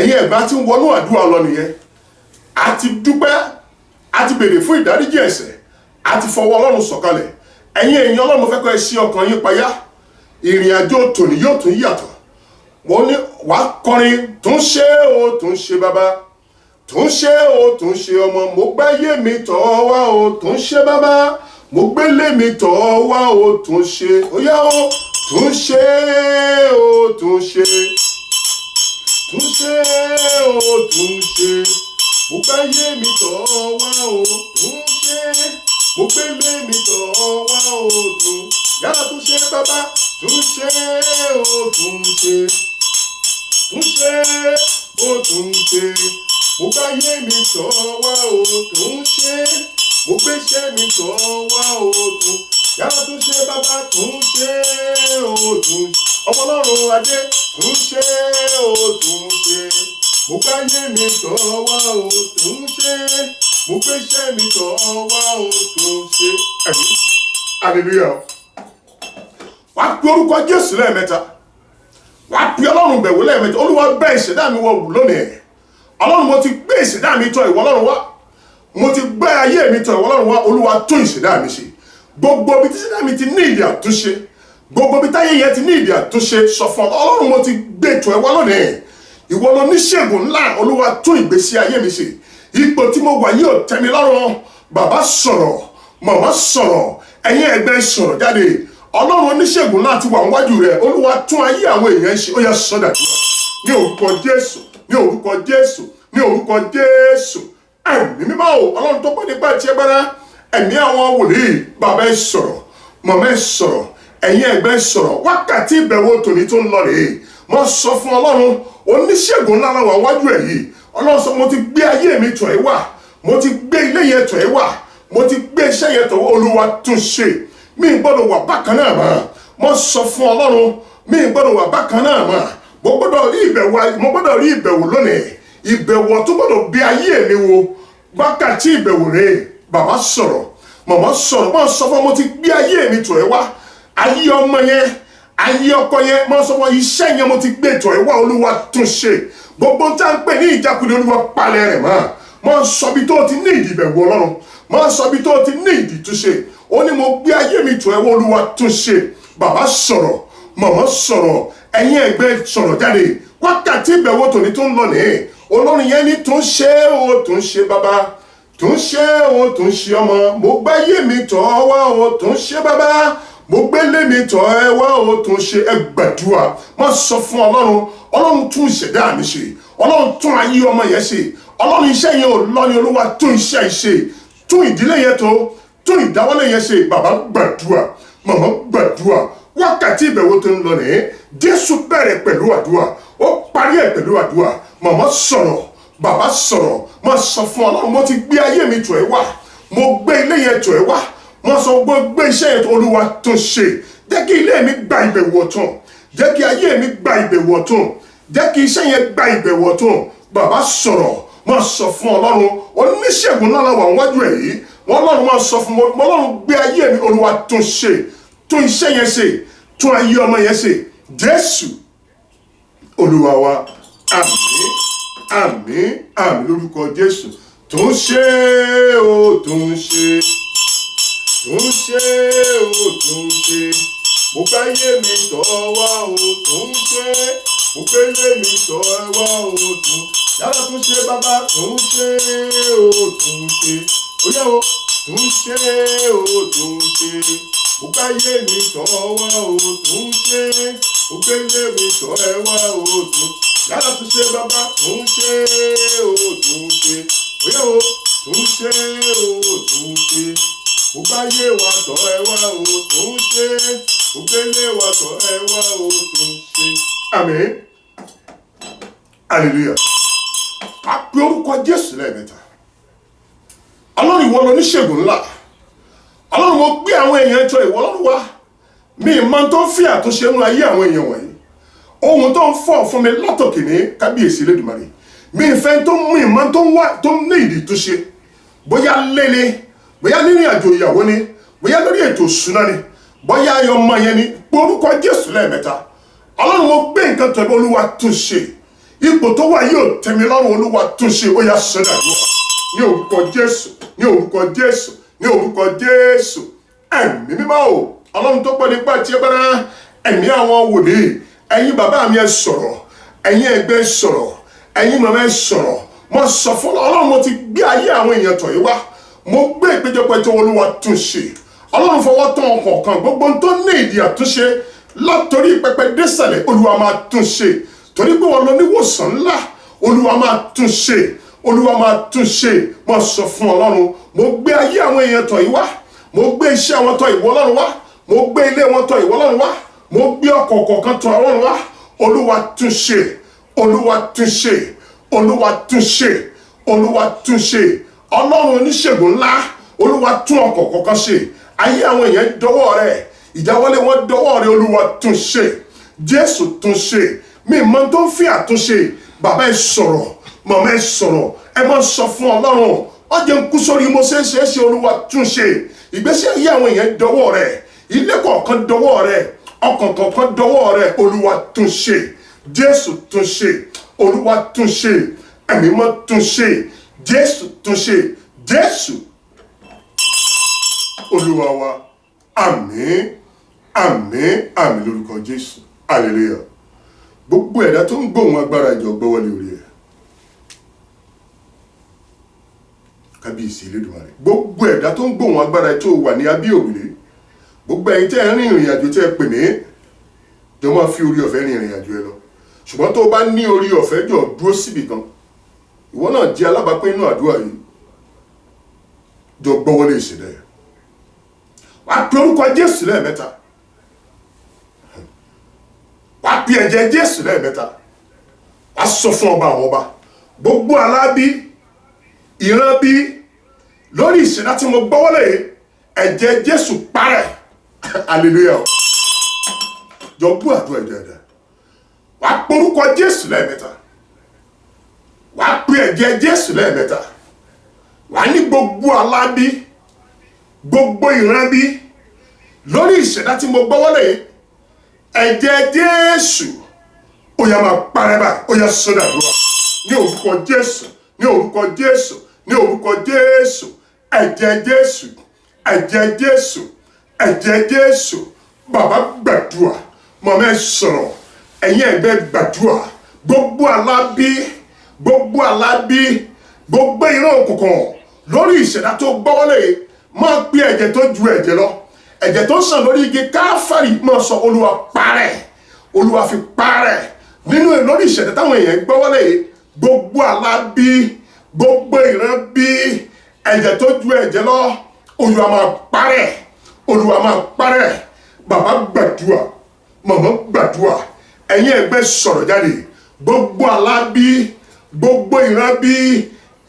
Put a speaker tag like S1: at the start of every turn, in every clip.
S1: ẹ̀yin ẹ̀gbọ́n tí ń wọnú àdúrà lọ nìyẹn. A ti dúpẹ́, a ti béèrè fún ìdáríjì ẹ̀ṣẹ̀, a ti fọwọ́ Ọlọ́run sọ̀kalẹ̀. Ẹ̀yin èèyàn Ọlọ́run fẹ́ kọ́ ẹ ṣí ọkàn yín payá. Ìrìn àjò tòní yóò tún yàtọ̀. Mo ní wàá kọrin tún ṣe o tún ṣe bàbá, tún ṣe o tún ṣe ọmọ, mo gbáyé mi tọ̀ wá o tún ṣe bàbá, mo gbélé mi tọ̀ wá o tún ṣe, ó yá o tún ṣe o tún ṣe, tún ṣe o tún ṣe, mo gbáyé mi tọ̀ wá o tún ṣe, mo gbélé mi tọ̀ wá o tún, yára tún ṣe bàbá, tún ṣe o tún ṣe, tún ṣe o tún ṣe, mo gbáyé mi tọ̀ wá o tún ṣe, mo gbéṣẹ́ mi tọ̀ wá o tún, yára tún ṣe bàbá, tún ṣe o tún ṣe, ọmọ Ọlọ́run adé, tún ṣe o tún ṣe, mo gbáyé mi tọ̀ wá o tún ṣe, mo gbéṣẹ́ mi tọ̀ wá o tún ṣe. Ẹ̀mí hallelujah. Wàá pe orúkọ Jésù lẹ́ẹ̀mẹ́ta, wàá pe Ọlọ́run bẹ̀wò lẹ́ẹ̀mẹ́ta. Olúwa bẹ̀ ìṣẹ̀dá mi wò lónìí. Ọlọ́run mo ti gbé ìṣẹ̀dá mi tọ̀ ìwọ Ọlọ́run wá, mo ti gbé ayé mi tọ̀ ìwọ Ọlọ́run wá. Olúwa tún ìṣẹ̀dá mi ṣe. Gbogbo ibi tí ìṣẹ̀dá mi ti ní ìdí àtúnṣe, gbogbo ibi táyé yẹn ti ní ìdí àtúnṣe, sọ fún Ọlọ́run mo ti gbé tọ̀ ìwọ lónìí. Ìwọ ló níṣègùn ńlá. Olúwa tún ìgbésí ayé mi ṣe. Ipò tí mo wà yóò tẹ́ mi lọ́rùn. Bàbá sọ̀rọ̀, màmá sọ̀rọ̀, ẹ̀yin ẹgbẹ́ sọ̀rọ̀ jáde. Ọlọ́run oníṣègùn náà ti wà níwájú rẹ̀. Olúwa tún ayé àwọn èèyàn ṣe. Ó yá sọ́dà ní orúkọ Jésù, ní orúkọ Jésù, ní orúkọ Jésù. Ẹ̀mí mímọ́ o, Ọlọ́run tó pọ̀ nípa ti ẹgbẹ́ra, ẹ̀mí àwọn wòlíì, bàbá ẹ sọ̀rọ̀, màmá ẹ sọ̀rọ̀, ẹ̀yin ẹgbẹ́ sọ̀rọ̀. Wákàtí ìbẹ̀wò tòní tó ń lọ rèé. Mo sọ fún Ọlọ́run oníṣègùn ńlá la wà níwájú ẹ̀ yìí. Ọlọ́run sọ mo ti gbé ayé mi tọ̀ ẹ́ wá, mo ti gbé ilé yẹn tọ̀ ẹ́ wá, mo ti gbé iṣẹ́ yẹn tọ̀ wá. Olúwa tún ṣe. Mi gbọ́dọ̀ wà bákan náà mọ́. Mo sọ fún Ọlọ́run, mi gbọ́dọ̀ wà bákan náà mọ́. Mo gbọ́dọ̀ rí ìbẹ̀wò lónìí. Ìbẹ̀wò tó gbọ́dọ̀ bí ayé mi wo. Wákàtí ìbẹ̀wò rèé. Bàbá sọ̀rọ̀, màmá sọ̀rọ̀. Mo sọ fún mo ti gbé ayé mi tọ̀ ẹ́ wá. Ayé ọmọ yẹn, ayé ọkọ yẹn, mo sọ fún iṣẹ́ yẹn mo ti gbé tọ̀ ẹ́ wá. Olúwa tún ṣe. Gbogbo tá ń pè ní ìjákulẹ̀, Olúwa palẹ̀ rẹ̀ mọ́. Mo sọ bí tó ti ní ìdí ìbẹ̀wò Ọlọ́run. Mo sọ bí tó ti ní ìdí túnṣe. Ó ní mo gbé ayé mi tọ̀ ẹ́ wá. Olúwa tún ṣe. Bàbá sọ̀rọ̀, màmá sọ̀rọ̀, ẹ̀yin ẹgbẹ́ sọ̀rọ̀ jáde. Wákàtí ìbẹ̀wò tòní tó ń lọ nìyẹn. Olórin yẹn ní tún ṣe o tún ṣe bàbá, tún ṣe o tún ṣe ọmọ, mo gbáyé mi tọ̀ wá o tún ṣe bàbá, mo gbélé mi tọ̀ ẹ́ wá o tún ṣe. Ẹ gbàdúrà. Má sọ fún Ọlọ́run, Ọlọ́run tún ìṣẹ̀dá mi ṣe, Ọlọ́run tún ayé ọmọ yẹn ṣe, Ọlọ́run iṣẹ́ yẹn ò lọ ní. Olúwa tún iṣẹ́ ṣe, tún ìdílé yẹn tó, tún ìdáwọ́lé yẹn ṣe. Bàbá gbàdúrà, màmá gbàdúrà. Wákàtí ìbẹ̀wò tó ń lọ nìyẹn. Jésù bẹ̀rẹ̀ pẹ̀lú àdúrà, ó parí ẹ̀ pẹ̀lú àdúrà. Màmá sọ̀rọ̀, bàbá sọ̀rọ̀. Mo sọ fún Ọlọ́run mo ti gbé ayé mi tọ̀ ẹ́ wá, mo gbé ilé yẹn tọ̀ ẹ́ wá. Mo sọ gbé iṣẹ́ yẹn tó. Olúwa tún ṣe. Jẹ́ kí ilé mi gba ìbẹ̀wò ọ̀tun, jẹ́ kí ayé mi gba ìbẹ̀wò ọ̀tun, jẹ́ kí iṣẹ́ yẹn gba ìbẹ̀wò ọ̀tun. Bàbá sọ̀rọ̀. Mo sọ fún Ọlọ́run oníṣègùn náà la wà níwájú ẹ̀ yìí. Wọ́n Ọlọ́run máa sọ fún mi, Ọlọ́run gbé ayé mi. Olúwa tún ṣe, tún iṣẹ́ yẹn ṣe, tún ayé ọmọ yẹn ṣe. Jésù Olúwa wa. Àmín, àmín, àmín lórúkọ Jésù. Tún ṣe o tún ṣe, tún ṣe o tún ṣe, mo gbáyé mi tọ̀ wá o tún ṣe, mo gbélé mi tọ̀ wá o tún, yára tún ṣe bàbá, tún ṣe o tún ṣe, ó yá o tún ṣe o tún ṣe, mo gbáyé mi tọ̀ wá o tún ṣe, mo gbélé mi tọ̀ wá o tún, yára tún ṣe bàbá, tún ṣe o tún ṣe, ó yá o tún ṣe o tún ṣe, mo gbáyé wa tọ̀ wá o tún ṣe, mo gbélé wa tọ̀ wá o tún ṣe. Àmín. Hallelujah. A pe orúkọ Jésù lẹ́ẹ̀mẹ́ta. Ọlọ́run ìwọ ló níṣègùn ńlá. Ọlọ́run mo gbé àwọn èèyàn jọ ìwọ Ọlọ́run wá. Mi ìmọ̀ tó ń fi àtúnṣe nínú ayé àwọn èèyàn wọ̀nyí. Ohun tó ń fọ̀ fún mi látòkè ní kábíyèsí Elédùmarè. Mi ìfẹ́ tó mú ìmọ̀ tó ń ní ìdí túnṣe. Bóyá lélẹ̀, bóyá nínú àjò ìyàwó ni, bóyá lórí ètò ìṣúná ni, bóyá ayọ̀ ọmọ yẹn ni. Orúkọ Jésù lẹ́ẹ̀mẹ́ta. Ọlọ́run mo gbé nǹkan tó ẹbí Olúwa tún ṣe. ipò tó wà yóò tẹ́mi lọ́rùn, olúwa tún ṣe. Ó yá sọ́dà lọ́wọ́ ní orúkọ Jésù, ní orúkọ Jésù, ní orúkọ Jésù. Ẹ̀mí mímọ́ o, ọlọ́run tó pọ̀ nípa tí ẹ bára, ẹ̀mí àwọn wòlíì, ẹ̀yin bàbá mi ẹ sọ̀rọ̀, ẹ̀yin ẹgbẹ́ sọ̀rọ̀, ẹ̀yin màmá ẹ sọ̀rọ̀. Mo sọ fún ọlọ́run, mo ti gbé ayé àwọn èèyàn tọ̀ yìí wá, mo gbé ìpéjọpọ̀ ètò olúwa tún ṣe. Ọlọ́run fọwọ́ tán ọkọ̀ọ̀kan, gbogbo tó ní ìdí àtúnṣe látòrí pẹpẹ désàlẹ̀, olúwa máa tún ṣe. Torí pé wọn lọ níwòsàn ńlá, olúwa máa tún ṣe, olúwa máa tún ṣe. Mo sọ fún ọlọ́run, mo gbé ayé àwọn èèyàn tọ̀ yìí wá, mo gbé iṣẹ́ wọn tọ̀ ìwọ ọlọ́run wá, mo gbé ilé wọn tọ̀ ìwọ ọlọ́run wá, mo gbé ọkọ̀ kọ̀ọ̀kan tọ̀ ọlọ́run wá. Olúwa tún ṣe, olúwa tún ṣe, olúwa tún ṣe, olúwa tún ṣe. Ọlọ́run oníṣègùn ńlá, olúwa tún ọkọ̀ kọ̀ọ̀kan ṣe. Ayé àwọn èèyàn dọwọ́ rẹ̀, ìjáwọlé wọn dọwọ́ rẹ̀, olúwa tún ṣe. Jésù tún ṣe. Mi mọ̀ tó ń fi àtúnṣe. Bàbá ẹ sọ̀rọ̀, màmá ẹ sọ̀rọ̀, ẹ máa sọ fún ọlọ́run. Wọ́n jẹ́ ń kú sórí mo ṣe é ṣe, olúwa tún ṣe. Ìgbésí ayé àwọn èèyàn dọwọ́ rẹ̀, ilé kọ̀ọ̀kan dọwọ́ rẹ̀, ọkàn kọ̀ọ̀kan dọwọ́ rẹ̀, olúwa tún ṣe. Jésù tún ṣe, olúwa tún ṣe, ẹ̀mí mọ́ tún ṣe, Jésù tún ṣe. Jésù olúwa wa. Àmín, àmín, àmín lórúkọ Jésù. Hallelujah. Gbogbo ẹ̀dá tó ń gbóhùn agbára ìjọ gbọ́wọ́lé orí ẹ̀. Kábíyèsí Elédùmarè. Gbogbo ẹ̀dá tó ń gbóhùn agbára tó wà ní abẹ́ òrùlé. Gbogbo ẹ̀yin tẹ́ ẹ rìn ìrìn àjò tẹ́ ẹ pè mí, jọ máa fi orí ọ̀fẹ́ rìn ìrìn àjò ẹ lọ. Ṣùgbọ́n tó bá ní orí ọ̀fẹ́ jọ dúró síbì kan, ìwọ náà jẹ́ alábàápín inú àdúrà yìí. Jọ gbọ́wọ́lé ìṣẹ̀dá ẹ̀. Wàá pe orúkọ Jésù lẹ́ẹ̀mẹ́ta. Wàá pe ẹ̀jẹ̀ Jésù lẹ́ẹ̀mẹ́ta. Wàá sọ fún ọba àwọn ọba. Gbogbo alábí, ìran bí, lórí ìṣẹ̀dá tí mo gbọ́wọ́lé, ẹ̀jẹ̀ Jésù parẹ́. Hallelujah. Jọ gbọ́ àdúrà ìdáadáa. Wàá pe orúkọ Jésù lẹ́ẹ̀mẹ́ta. Wàá pe ẹ̀jẹ̀ Jésù lẹ́ẹ̀mẹ́ta. Wàá ní gbogbo alábí, gbogbo ìran bí, lórí ìṣẹ̀dá tí mo gbọ́wọ́lé, ẹ̀jẹ̀ Jésù ó yá máa parẹ́ báyìí. Ó yá sọ́dà àdúrà ní orúkọ Jésù, ní orúkọ Jésù, ní orúkọ Jésù. Ẹ̀jẹ̀ Jésù, ẹ̀jẹ̀ Jésù, ẹ̀jẹ̀ Jésù. Bàbá gbàdúrà, màmá ẹ sọ̀rọ̀, ẹ̀yin ẹgbẹ́ gbàdúrà. Gbogbo alábí, gbogbo alábí, gbogbo ìran òkùnkùn lórí ìṣẹ̀dá tó gbọ́wọ́lé, máa gbé ẹ̀jẹ̀ tó ju ẹ̀jẹ̀ lọ, ẹ̀jẹ̀ tó sàn lórí igi Káfárì, máa sọ olúwa parẹ́, olúwa fi parẹ́ nínú lórí ìṣẹ̀dá táwọn èèyàn gbọ́wọ́lé. Gbogbo alábí, gbogbo ìran bí, ẹ̀jẹ̀ tó ju ẹ̀jẹ̀ lọ, olúwa máa parẹ́, olúwa máa parẹ́. Bàbá gbàdúrà, màmá gbàdúrà, ẹ̀yin ẹgbẹ́ sọ̀rọ̀ jáde. Gbogbo alábí, gbogbo ìran bí,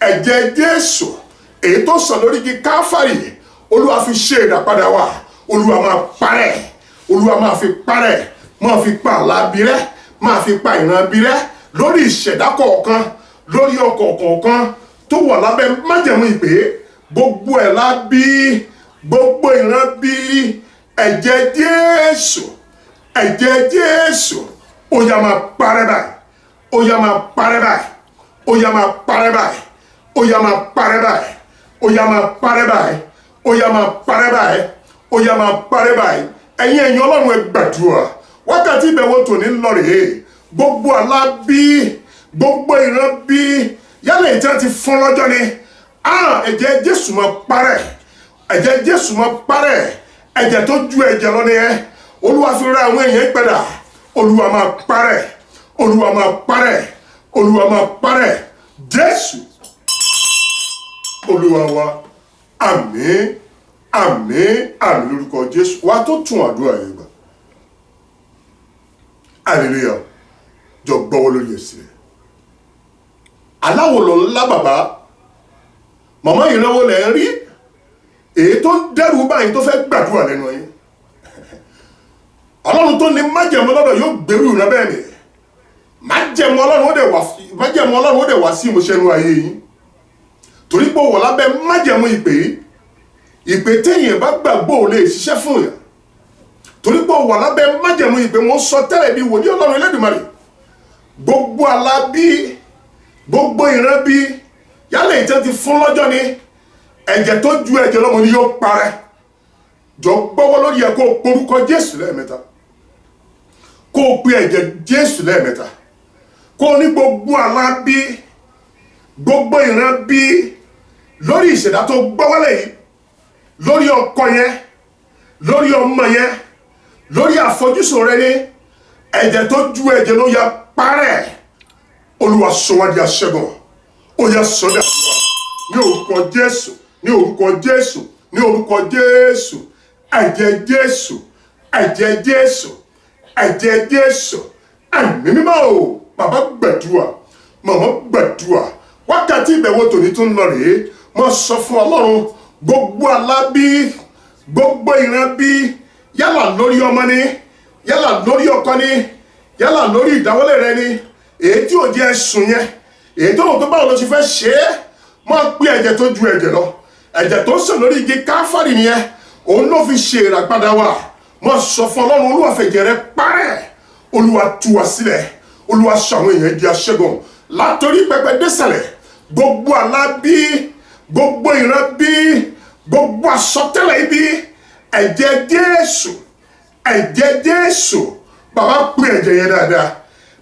S1: ẹ̀jẹ̀ Jésù èyí tó sàn lórí igi Káfárì, olúwa fi ṣe ìràpadà wa. Olúwa máa parẹ́, olúwa máa fi parẹ́, máa fi pa alábí rẹ́, máa fi pa ìran bí rẹ́ lórí ìṣẹ̀dá kọ̀ọ̀kan, lórí ọkọ̀ kọ̀ọ̀kan tó wà lábẹ́ májẹ̀mú ìpè. Gbogbo ẹ̀ lábí, gbogbo ìran bí, ẹ̀jẹ̀ Jésù, ẹ̀jẹ̀ Jésù ó yá máa parẹ́ báyìí, ó yá máa parẹ́ báyìí, ó yá máa parẹ́ báyìí, ó yá máa parẹ́ báyìí, ó yá máa parẹ́ báyìí, ó yá máa parẹ́ báyìí, ó yá máa parẹ́ báyìí. Ẹ̀yin Ọlọ́run ẹ gbàdúrà. Wákàtí ìbẹ̀wò tòní ń lọ rèé. Gbogbo alábí, gbogbo ìran bí, yálà ìtí àti fún lọ́jọ́ ni, ẹ̀jẹ̀ Jésù máa parẹ́, ẹ̀jẹ̀ Jésù máa parẹ́, ẹ̀jẹ̀ tó ju ẹ̀jẹ̀ lọ ni ẹ. Olúwa fi ra àwọn èèyàn padà. Olúwa máa parẹ́, olúwa máa parẹ́, olúwa máa parẹ́. Jésù olúwa wa. Àmín, àmín, àmín lórúkọ Jésù. Wá tó tún àdúrà yẹn gbà. Hallelujah. Jọ gbọ́wọ́ lórí ẹsẹ̀. Aláwo ló ńlá bàbá, màmá ìrànwó lẹ̀ ń rí, èyí tó ń dẹ́rù báyìí tó fẹ́ gbàdúrà lẹ́nu yín. Ọlọ́run tó ní májẹ̀mú lọ́dọ̀ yóò gbèrú ìran bẹ́ẹ̀ ni. Májẹ̀mú Ọlọ́run ó dẹ̀ wá sí ìmúṣẹ nínú ayé yín. Torí pé wọ̀ lábẹ́ májẹ̀mú ìpè téèyàn bá gbàgbọ́ ò lè ṣiṣẹ́ fún yàn. Torí pé wọ̀ lábẹ́ májẹ̀mú ìpè, wọ́n sọ tẹ́lẹ̀ bí wòlíì Ọlọ́run Elédùmarè. gbogbo àlá bí, gbogbo ìran bí, yálà ìtẹ́ ti fún lọ́jọ́ ni, ẹ̀jẹ̀ tó ju ẹ̀jẹ̀ lọ́mọ ni yóò parẹ́. Jọ gbọ́wọ́ lórí ẹ̀ kó o porúkọ Jésù lẹ́ẹ̀mẹ́ta, kó o pe ẹ̀jẹ̀ Jésù lẹ́ẹ̀mẹ́ta, kó o ní gbogbo àlá bí, gbogbo ìran bí, lórí ìṣẹ̀dá tó gbọ́wọ́lẹ̀ yìí, lórí ọkọ yẹn, lórí ọmọ yẹn, lórí àfojúsùn rẹ ní, ẹ̀jẹ̀ tó ju ẹ̀jẹ̀ ló yá parẹ́. Olúwa sọ wá di aṣẹ́gun. Ó yá sọ́dà ní orúkọ Jésù, ní orúkọ Jésù, ní orúkọ Jésù. Ẹ̀jẹ̀ Jésù, ẹ̀jẹ̀ Jésù, ẹ̀jẹ̀ Jésù. Ẹ̀mí mímọ́ o, bàbá gbàdúrà, màmá gbàdúrà. Wákàtí ìbẹ̀wò tòní tó ń lọ rèé. Mo sọ fún Ọlọ́run, gbogbo àlá bí, gbogbo ìran bí, yálà lórí ọmọ ni, yálà lórí ọkọ ni, yálà lórí ìdáwọ́lé rẹ ni, èyí tí ò jẹ́ ẹ̀sùn yẹn, èyí tó wọ́n tó báwo ló ti fẹ́ ṣe é, máa pé ẹ̀jẹ̀ tó ju ẹ̀jẹ̀ lọ. Ẹ̀jẹ̀ tó sàn lórí igi Káfárì nìyẹn, òun ló fi ṣe ìràpadà wa. Mo sọ fún Ọlọ́run, Olúwa fẹ̀jẹ̀ rẹ parẹ́, Olúwa tú wa sílẹ̀, Olúwa sọ àwọn èèyàn di aṣẹ́gun látòrí pẹpẹ désàlẹ̀. Gbogbo àlá bí, gbogbo ìran bí, gbogbo àsọtẹ́lẹ̀ ibi, ẹ̀jẹ̀ Jésù, ẹ̀jẹ̀ Jésù. Bàbá pè ẹ̀jẹ̀ yẹn dáadáa,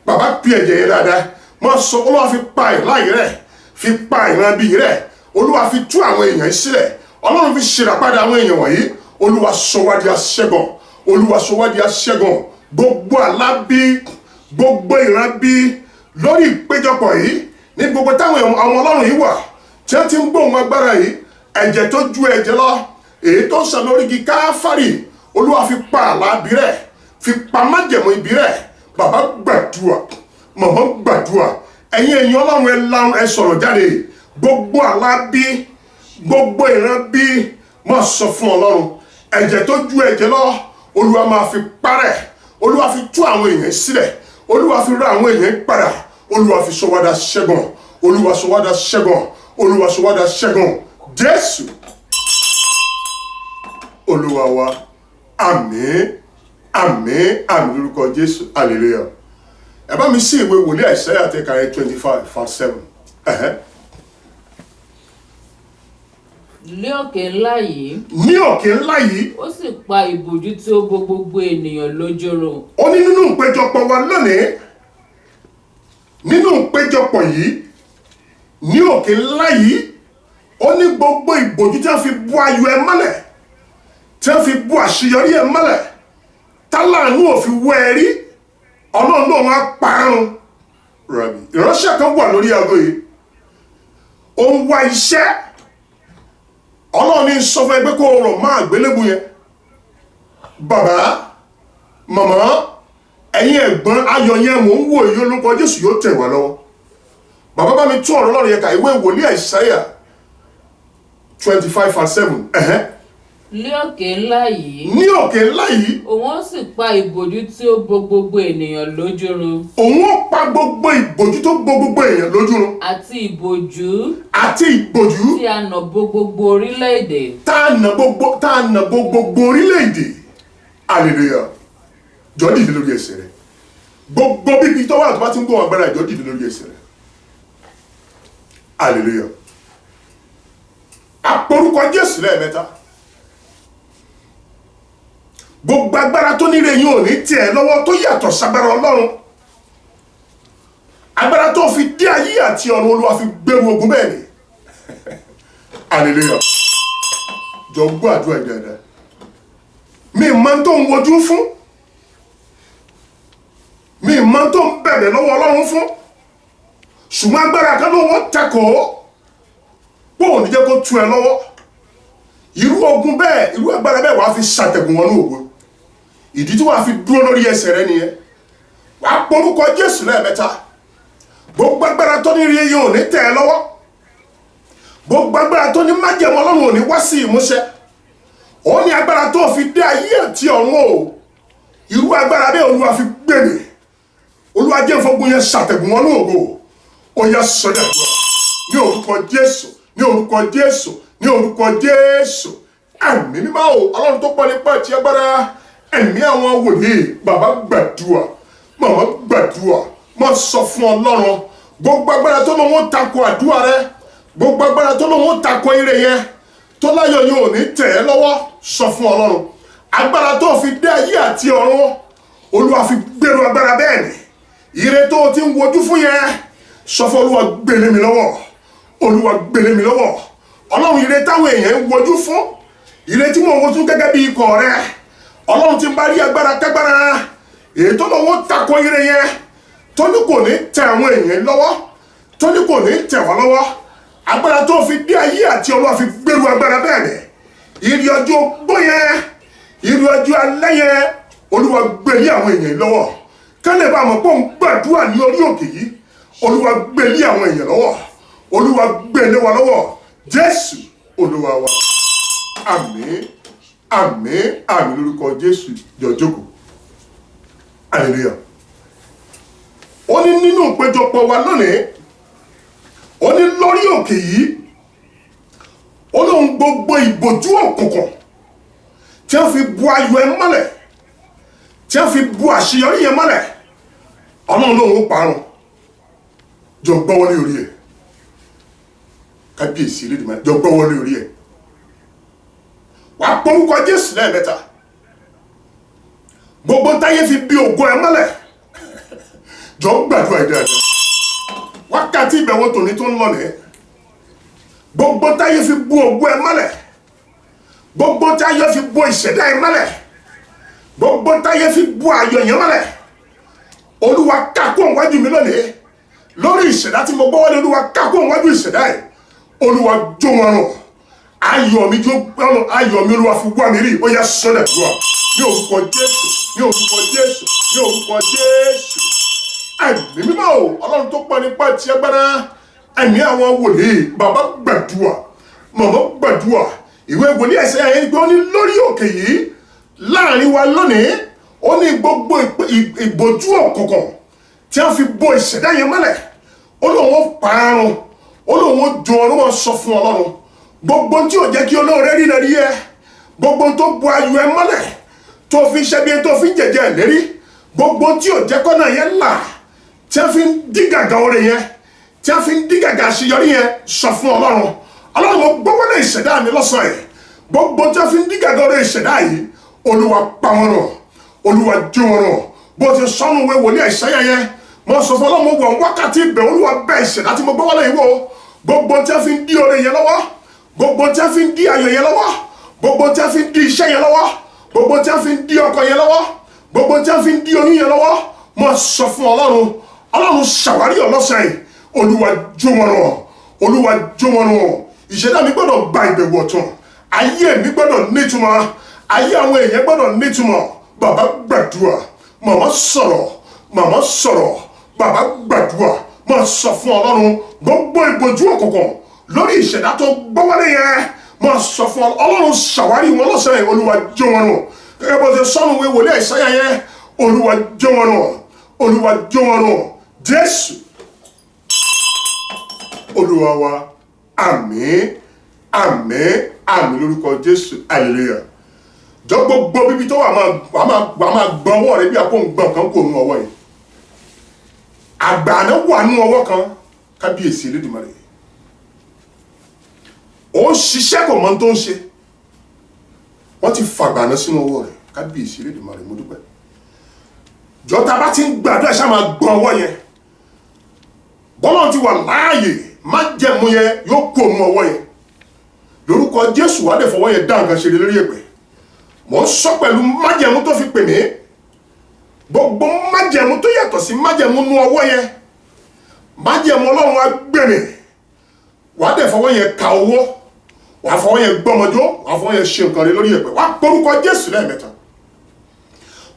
S1: bàbá pè ẹ̀jẹ̀ yẹn dáadáa. Mo sọ Olúwa fi pa ìláyé rẹ̀, fi pa ìran bí rẹ̀, Olúwa fi tú àwọn èèyàn sílẹ̀, Ọlọ́run fi ṣèràpadà àwọn èèyàn wọ̀nyí. Olúwa sọ wá di aṣẹ́gun, Olúwa sọ wá di aṣẹ́gun. Gbogbo àlá bí, gbogbo ìran bí, lórí ìpéjọpọ̀ yìí, ní gbogbo táwọn àwọn Ọlọ́run yìí wà, tí wọ́n ti ń gbóhùn agbára yìí, ẹ̀jẹ̀ tó ju ẹ̀jẹ̀ lọ, èyí tó sàn lórí igi Káfárì, Olúwa fi pa àlá bí rẹ̀, fi pa májẹ̀mú ibi rẹ̀. Bàbá gbàdúrà, màmá gbàdúrà, ẹ̀yin èèyàn Ọlọ́run ẹ lahùn, ẹ sọ̀rọ̀ jáde. Gbogbo àlá bí, gbogbo ìran bí, máa sọ fún Ọlọ́run, ẹ̀jẹ̀ tó ju ẹ̀jẹ̀ lọ, Olúwa máa fi parẹ́, Olúwa fi tú àwọn èèyàn sílẹ̀, Olúwa fi rá àwọn èèyàn padà, Olúwa fi sọ wá dà ṣẹ́gun, Olúwa sọ wá dà ṣẹ́gun, Olúwa sọ wá dà ṣẹ́gun. Jésù Olúwa wa, àmín, àmín, àmín lórúkọ Jésù, hallelujah. Ẹ bá mi sí ìwé wòlíì Àìsáyà àtẹkàrẹ 25:7.
S2: Ní òkè ńlá yìí,
S1: ní òkè ńlá yìí,
S2: ó sì pa ìbòjú tí ó bo gbogbo ènìyàn lójú run.
S1: ó ní nínú ìpéjọpọ̀ wa lónìí, nínú ìpéjọpọ̀ yìí, ní òkè ńlá yìí, ó ní gbogbo ìbòjú tí wọ́n fi bú ayọ̀ ẹ mọ́lẹ̀, tí wọ́n fi bú àṣeyọrí ẹ mọ́lẹ̀, táláàánú ò fi wọ́ ẹ rí, Ọlọ́run náà wọ́n á parun. Ìránṣẹ́ kan wà lórí aago yìí, ó ń wá iṣẹ́, Ọlọ́run ní sọ fún ẹ pé kó o rọ̀ máa àgbélébùú yẹn. Bàbá, màmá, ẹ̀yin ẹ̀gbọ́n, ayọ̀ yẹn mò ń wò yìí, olùkọ́ Jésù yóò tẹ̀ wá lọ́wọ́. Bàbá bá mi tún ọ̀rọ̀ Ọlọ́run yẹn ká, ìwé wòlíì Àìsáyà 25:7.
S2: Ní òkè ńlá yìí,
S1: ní òkè ńlá yìí,
S2: òun ó sì pa ìbòjú tí ó bo gbogbo ènìyàn lójú run.
S1: òun ó pa gbogbo ìbòjú tó bo gbogbo èèyàn lójú run.
S2: Àti ìbòjú
S1: àti ìbòjú
S2: tí a nà bo gbogbo orílẹ̀-èdè.
S1: tá a nà bo gbogbo orílẹ̀-èdè. Hallelujah. Jọ dìde lórí ẹsẹ̀ rẹ̀. Gbogbo bíbí tó wà tó bá ti ń gbọ́ agbára ìjọ dìde lórí ẹsẹ̀ rẹ̀. Hallelujah. Àporúkọ Jésù lẹ́ẹ̀mẹ́ta. Gbogbo agbára tó níre yín ò ní tiẹ̀ lọ́wọ́ tó yàtọ̀ ságbára Ọlọ́run. Agbára tó fi dé ayé àti ọ̀run, Olúwa fi gbẹ̀rù ogun bẹ́ẹ̀ ni. Hallelujah. Jọ gbọ́ àdúrà dáadáa. Mi mọ̀ tó ń wojú fún, mi mọ̀ tó ń bẹ̀rẹ̀ lọ́wọ́ Ọlọ́run fún, ṣùgbọ́n agbára kan ló wọ́n takò pé òun ní jẹ́ kó tú ẹ lọ́wọ́. Irú ogun bẹ́ẹ̀, irú agbára bẹ́ẹ̀ wàá fi ṣàtẹ̀gùn wọn ní ògo. Ìdí tí wàá fi dúró lórí ẹsẹ̀ rẹ nìyẹn. Wàá porúkọ Jésù lẹ́ẹ̀mẹ́ta. Gbogbo agbára tó ní rí eyín ò ní tẹ̀ ẹ́ lọ́wọ́. Gbogbo agbára tó ní májẹ̀mú Ọlọ́run ò ní wá sí ìmúṣẹ. Ó ní agbára tó fi dé ayé àti ọ̀run o. Irú agbára bẹ́ẹ̀ Olúwa fi gbèmí. Olúwa jẹ́ ìfọ́gun yẹn ṣàtẹ̀gùn wọn ní ògo. Ó yá sọ́dọ̀ àdúrà. Ní orúkọ Jésù, ní orúkọ Jésù, ní orúkọ Jésù. Ẹ̀mí mímọ́ o, Ọlọ́run tó pọ̀ nípa ti agbára, ẹ̀mí àwọn wòlíì, bàbá gbàdúrà, màmá gbàdúrà, mo sọ fún Ọlọ́run gbogbo agbára tó lóun ó tako àdúrà rẹ, gbogbo agbára tó lóun ó tako ire yẹn tó láyọ̀ yóò ní tẹ̀ ẹ́ lọ́wọ́, sọ fún Ọlọ́run agbára tó fi dé ayé àti ọ̀run, Olúwa fi gbèrú agbára bẹ́ẹ̀ ni. Ire tó ti ń wojú fún yẹn, sọ fún Olúwa gbélé mi lọ́wọ́, Olúwa gbélé mi lọ́wọ́. Ọlọ́run ire táwọn èèyàn ń wojú fún, ire tí mo wojú gẹ́gẹ́ bí ikọ̀ rẹ, Ọlọ́run ti ń bá rí agbára kágbára èyí tó lọ́wọ́ tako ire yẹn tó ní kò ní tẹ àwọn èèyàn lọ́wọ́, tó ní kò ní tẹ wọ́n lọ́wọ́, agbára tó fi dé ayé àti Olúwa fi gbèrú agbára bẹ́ẹ̀ ni. Ire ọjọ́ ogbó yẹn, ire ọjọ́ alẹ́ yẹn, Olúwa gbélé àwọn èèyàn lọ́wọ́. Kálẹ̀ bá mọ̀ pé òun gbàdúrà ní orí òkè yìí, Olúwa gbélé àwọn èèyàn lọ́wọ́, Olúwa gbélé wa lọ́wọ́. Jésù Olúwa wa. Àmín, àmín, àmín lórúkọ Jésù. Jọ jókòó. Hallelujah. Ó ní nínú ìpéjọpọ̀ wa lónìí, ó ní lórí òkè yìí, ó lóun gbogbo ìbòjú òkùnkùn tí wọ́n fi bu ayọ̀ ẹ mọ́lẹ̀, tí wọ́n fi bu àṣeyọrí yẹn mọ́lẹ̀, Ọlọ́run lóun ó parun. Jọ gbọ́wọ́lé orí ẹ̀. Kábíyèsí Elédùmarè, jọ gbọ́wọ́lé orí ẹ̀. Wàá porúkọ Jésù lẹ́ẹ̀mẹ́ta. Gbogbo táyé fi bí ògo ẹ mọ́lẹ̀, jọ gbàdúrà ẹ̀ dáadáa. Wákàtí ìbẹ̀wò tòní tó ń lọ nìyẹn. Gbogbo táyé fi bu ògo ẹ mọ́lẹ̀, gbogbo táyé fi bu ìṣẹ̀dá ẹ mọ́lẹ̀, gbogbo táyé fi bu ayọ̀ yẹn mọ́lẹ̀, Olúwa kákó níwájú mi lónìí. Lórí ìṣẹ̀dá tí mo gbọ́ wọlé, Olúwa kákó níwájú ìṣẹ̀dá ẹ̀, Olúwa jó wọn rùn. Ayọ̀ mi jó gbọ́nà, ayọ̀ mi Olúwa fi wá mi rí. Ó yá sọ́dọ̀ tó wà ní orúkọ Jésù, ní orúkọ Jésù, ní orúkọ Jésù. Ẹ̀mí mímọ́ o, Ọlọ́run tó pọ̀ nípa ti agbára, ẹ̀mí àwọn wòlíì, bàbá gbàdúrà, màmá gbàdúrà. Ìwé wòlíì ẹsẹ̀ ẹ̀yìn gbé ó ní lórí òkè yìí láàrin wa lónìí, ó ní gbogbo ìbòjú òkùnkùn tí wọ́n fi bo ìṣẹ̀dá yẹn mọ́lẹ̀, ó lóun ó parun, ó lóun ó jọ ọ̀run. Wọn sọ fún Ọlọ́run gbogbo tí ò jẹ́ kí olóore rí lẹ́rí ẹ, gbogbo tó bu ayọ̀ ẹ mọ́lẹ̀, tó fi ṣẹ́bi tó fi jẹ̀jẹ̀ lérí, gbogbo tí ò jẹ́ kọ́nà yẹn là, tí wọ́n fi ń dí gàgà oore yẹn, tí wọ́n fi ń dí gàgà àṣeyọrí yẹn, sọ fún Ọlọ́run. Ọlọ́run mo gbọ́wọ́ lé ìṣẹ̀dá mi lọ́sàn-án yìí, gbogbo tí wọ́n fi ń dí gàgà oore ìṣẹ̀dá yìí, Olúwa pa wọn run, Olúwa jó wọn run. Bó ti sọnù wé wòlíì Àìsáyà yẹn, mo sọ fún Ọlọ́run mo wọ̀ wákàtí ìbẹ̀, Olúwa bẹ̀ ìṣẹ̀dá tí mo gbọ́wọ́ lé yìí wò, gbogbo tí wọ́n fi ń dí oore yẹn lọ́wọ́, gbogbo tí wọ́n fi ń dí ayọ̀ yẹn lọ́wọ́, gbogbo tí wọ́n fi ń dí iṣẹ́ yẹn lọ́wọ́, gbogbo tí wọ́n fi ń dí ọkọ yẹn lọ́wọ́, gbogbo tí wọ́n fi ń dí oyún yẹn lọ́wọ́, mo sọ fún Ọlọ́run. Ọlọ́run ṣàwárí ọlọ́sàn yìí, Olúwa jó wọn run, Olúwa jó wọn run. Ìṣẹ̀dá mi gbọ́dọ̀ gba ìbẹ̀wò ọ̀tun, ayé mi gbọ́dọ̀ nítumọ̀, ayé àwọn èèyàn gbọ́dọ̀ nítumọ̀. Bàbá gbàdúrà, màmá sọ̀rọ̀, màmá sọ̀rọ̀, bàbá gbàdúrà. Mo sọ fún Ọlọ́run gbogbo ìbòjú òkùnkùn lórí ìṣẹ̀dá tó gbọ́wọ́lé yẹn, mo sọ fún Ọlọ́run ṣàwárí wọn lọ́sàn yìí, Olúwa jó wọn run. Gẹ́gẹ́ bó ṣe sọ́nù wé wòlíì Àìsáyà yẹn, Olúwa jó wọn run, Olúwa jó wọn run. Jésù Olúwa wa. Àmín, àmín, àmín lórúkọ Jésù. Hallelujah. Jọ gbogbo bíbí tó wà máa gbọ́n ọwọ́ rẹ bí àpò ń gbọ́n kan kò nú ọwọ́ yìí. Àgbàná wà nú ọwọ́ kan. Kábíyèsí Elédùmarè. Ó ń ṣiṣẹ́ kò mọ tó ń ṣe. Wọ́n ti fàgbàná sínú ọwọ́ rẹ̀. Kábíyèsí Elédùmarè, mo dúpẹ́. Jọta bá ti ń gbàdúrà ṣá máa gbọ́n ọwọ́ yẹn. Bọ́lá ti wà láàyè, májẹ̀mú yẹn yóò kó nú ọwọ́ yẹn. Lórúkọ Jésù wà dé fọwọ́ yẹn dá nǹkan ṣe lórí ẹ̀pẹ̀. Mo ń sọ pẹ̀lú májẹ̀mú tó fi pè mí. Gbogbo májẹ̀mú tó yàtọ̀ sí májẹ̀mú nú ọwọ́ yẹn. Májẹ̀mú Ọlọ́run á gbèrè. Wà á dẹ̀ fọwọ́ yẹn ka owó. Wà á fọwọ́ yẹn gbọ́mọjó. Wà á fọwọ́ yẹn ṣe nǹkan rẹ lórí ẹ̀pẹ̀. Wà á porúkọ Jésù lẹ́ẹ̀mẹ́ta.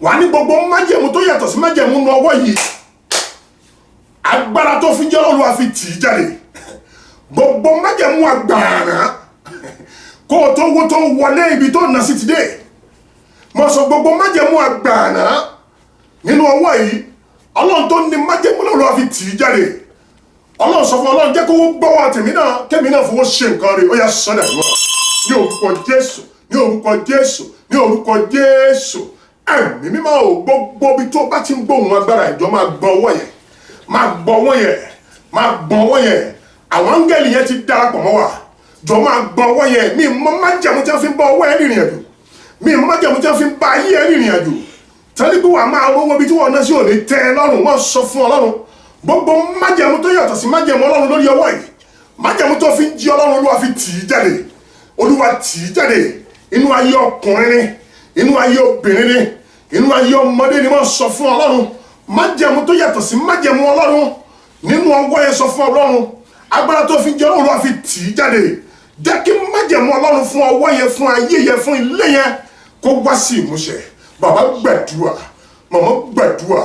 S1: Wà á ní gbogbo májẹ̀mú tó yàtọ̀ sí májẹ̀mú nú ọwọ́ yìí. Agbára tó fi jẹ́ Olúwa fi tì í jáde. Gbogbo májẹ̀mú agbára. Kó o tó wó tó wọlé ibi tó nà sí ti dé. Mo sọ gbogbo májẹ̀mú agbára nínú ọwọ́ yìí. Ọlọ́run tó ní májẹ̀mú Olúwa fi tì í jáde. Ọlọ́run sọ fún Ọlọ́run jẹ́ kó wó gbọ́wọ́ tèmi náà, kémi náà fowó ṣe nǹkan rẹ̀. Ó yá sọ́dà ìwọ. Ní orúkọ Jésù, ní orúkọ Jésù, ní orúkọ Jésù. Ẹ̀mí mímọ́ o, gbogbo ibi tó bá ti ń gbóhùn agbára ìjọ máa gbọ́ ọwọ́ yẹn. máa gbọ́ ọwọ́ yẹn, máa gbọ́ ọwọ́ yẹn. Àwọn áńgẹ́lì yẹn ti darapọ̀ mọ́ wa. Jọ máa gbọ́ ọwọ́ yẹn. Mi mọ májẹ̀mú tí wọ́n fi ń bọ́ ọwọ́ ẹ̀ rìnrìn àjò. Mi mọ májẹ̀mú tí wọ́n fi ń bá ayé ẹ̀ rìnrìn àjò. Tẹ́lẹ̀ pé wàá máa rówó bí tí wọ́n náà sí òní tẹ́ ẹ lọ́rùn. Wọ́n sọ fún Ọlọ́run. Gbogbo májẹ̀mú tó yàtọ̀ sí májẹ̀mú Ọlọ́run lórí ọwọ́ yìí. Májẹ̀mú tó fi ń jí Ọlọ́run Olúwa fi tì í jáde. Olúwa tì í jáde. Inú ayé ọkùnrin ni, inú ayé obìnrin ni, inú ayé ọmọdé ni wọ́n sọ fún Ọlọ́run. Májẹ̀mú tó yàtọ̀ sí májẹ̀mú Ọlọ́run nínú ọwọ́ yẹn sọ fún Ọlọ́run. Agbára tó fi ń jí Ọlọ́run Olúwa fi tì í jáde. Jẹ́ kí májẹ̀mú Ọlọ́run fún ọwọ́ yẹn, fún ayé yẹn, fún ilé yẹn kó wá sí ìmúṣẹ. Bàbá gbàdúrà, màmá gbàdúrà,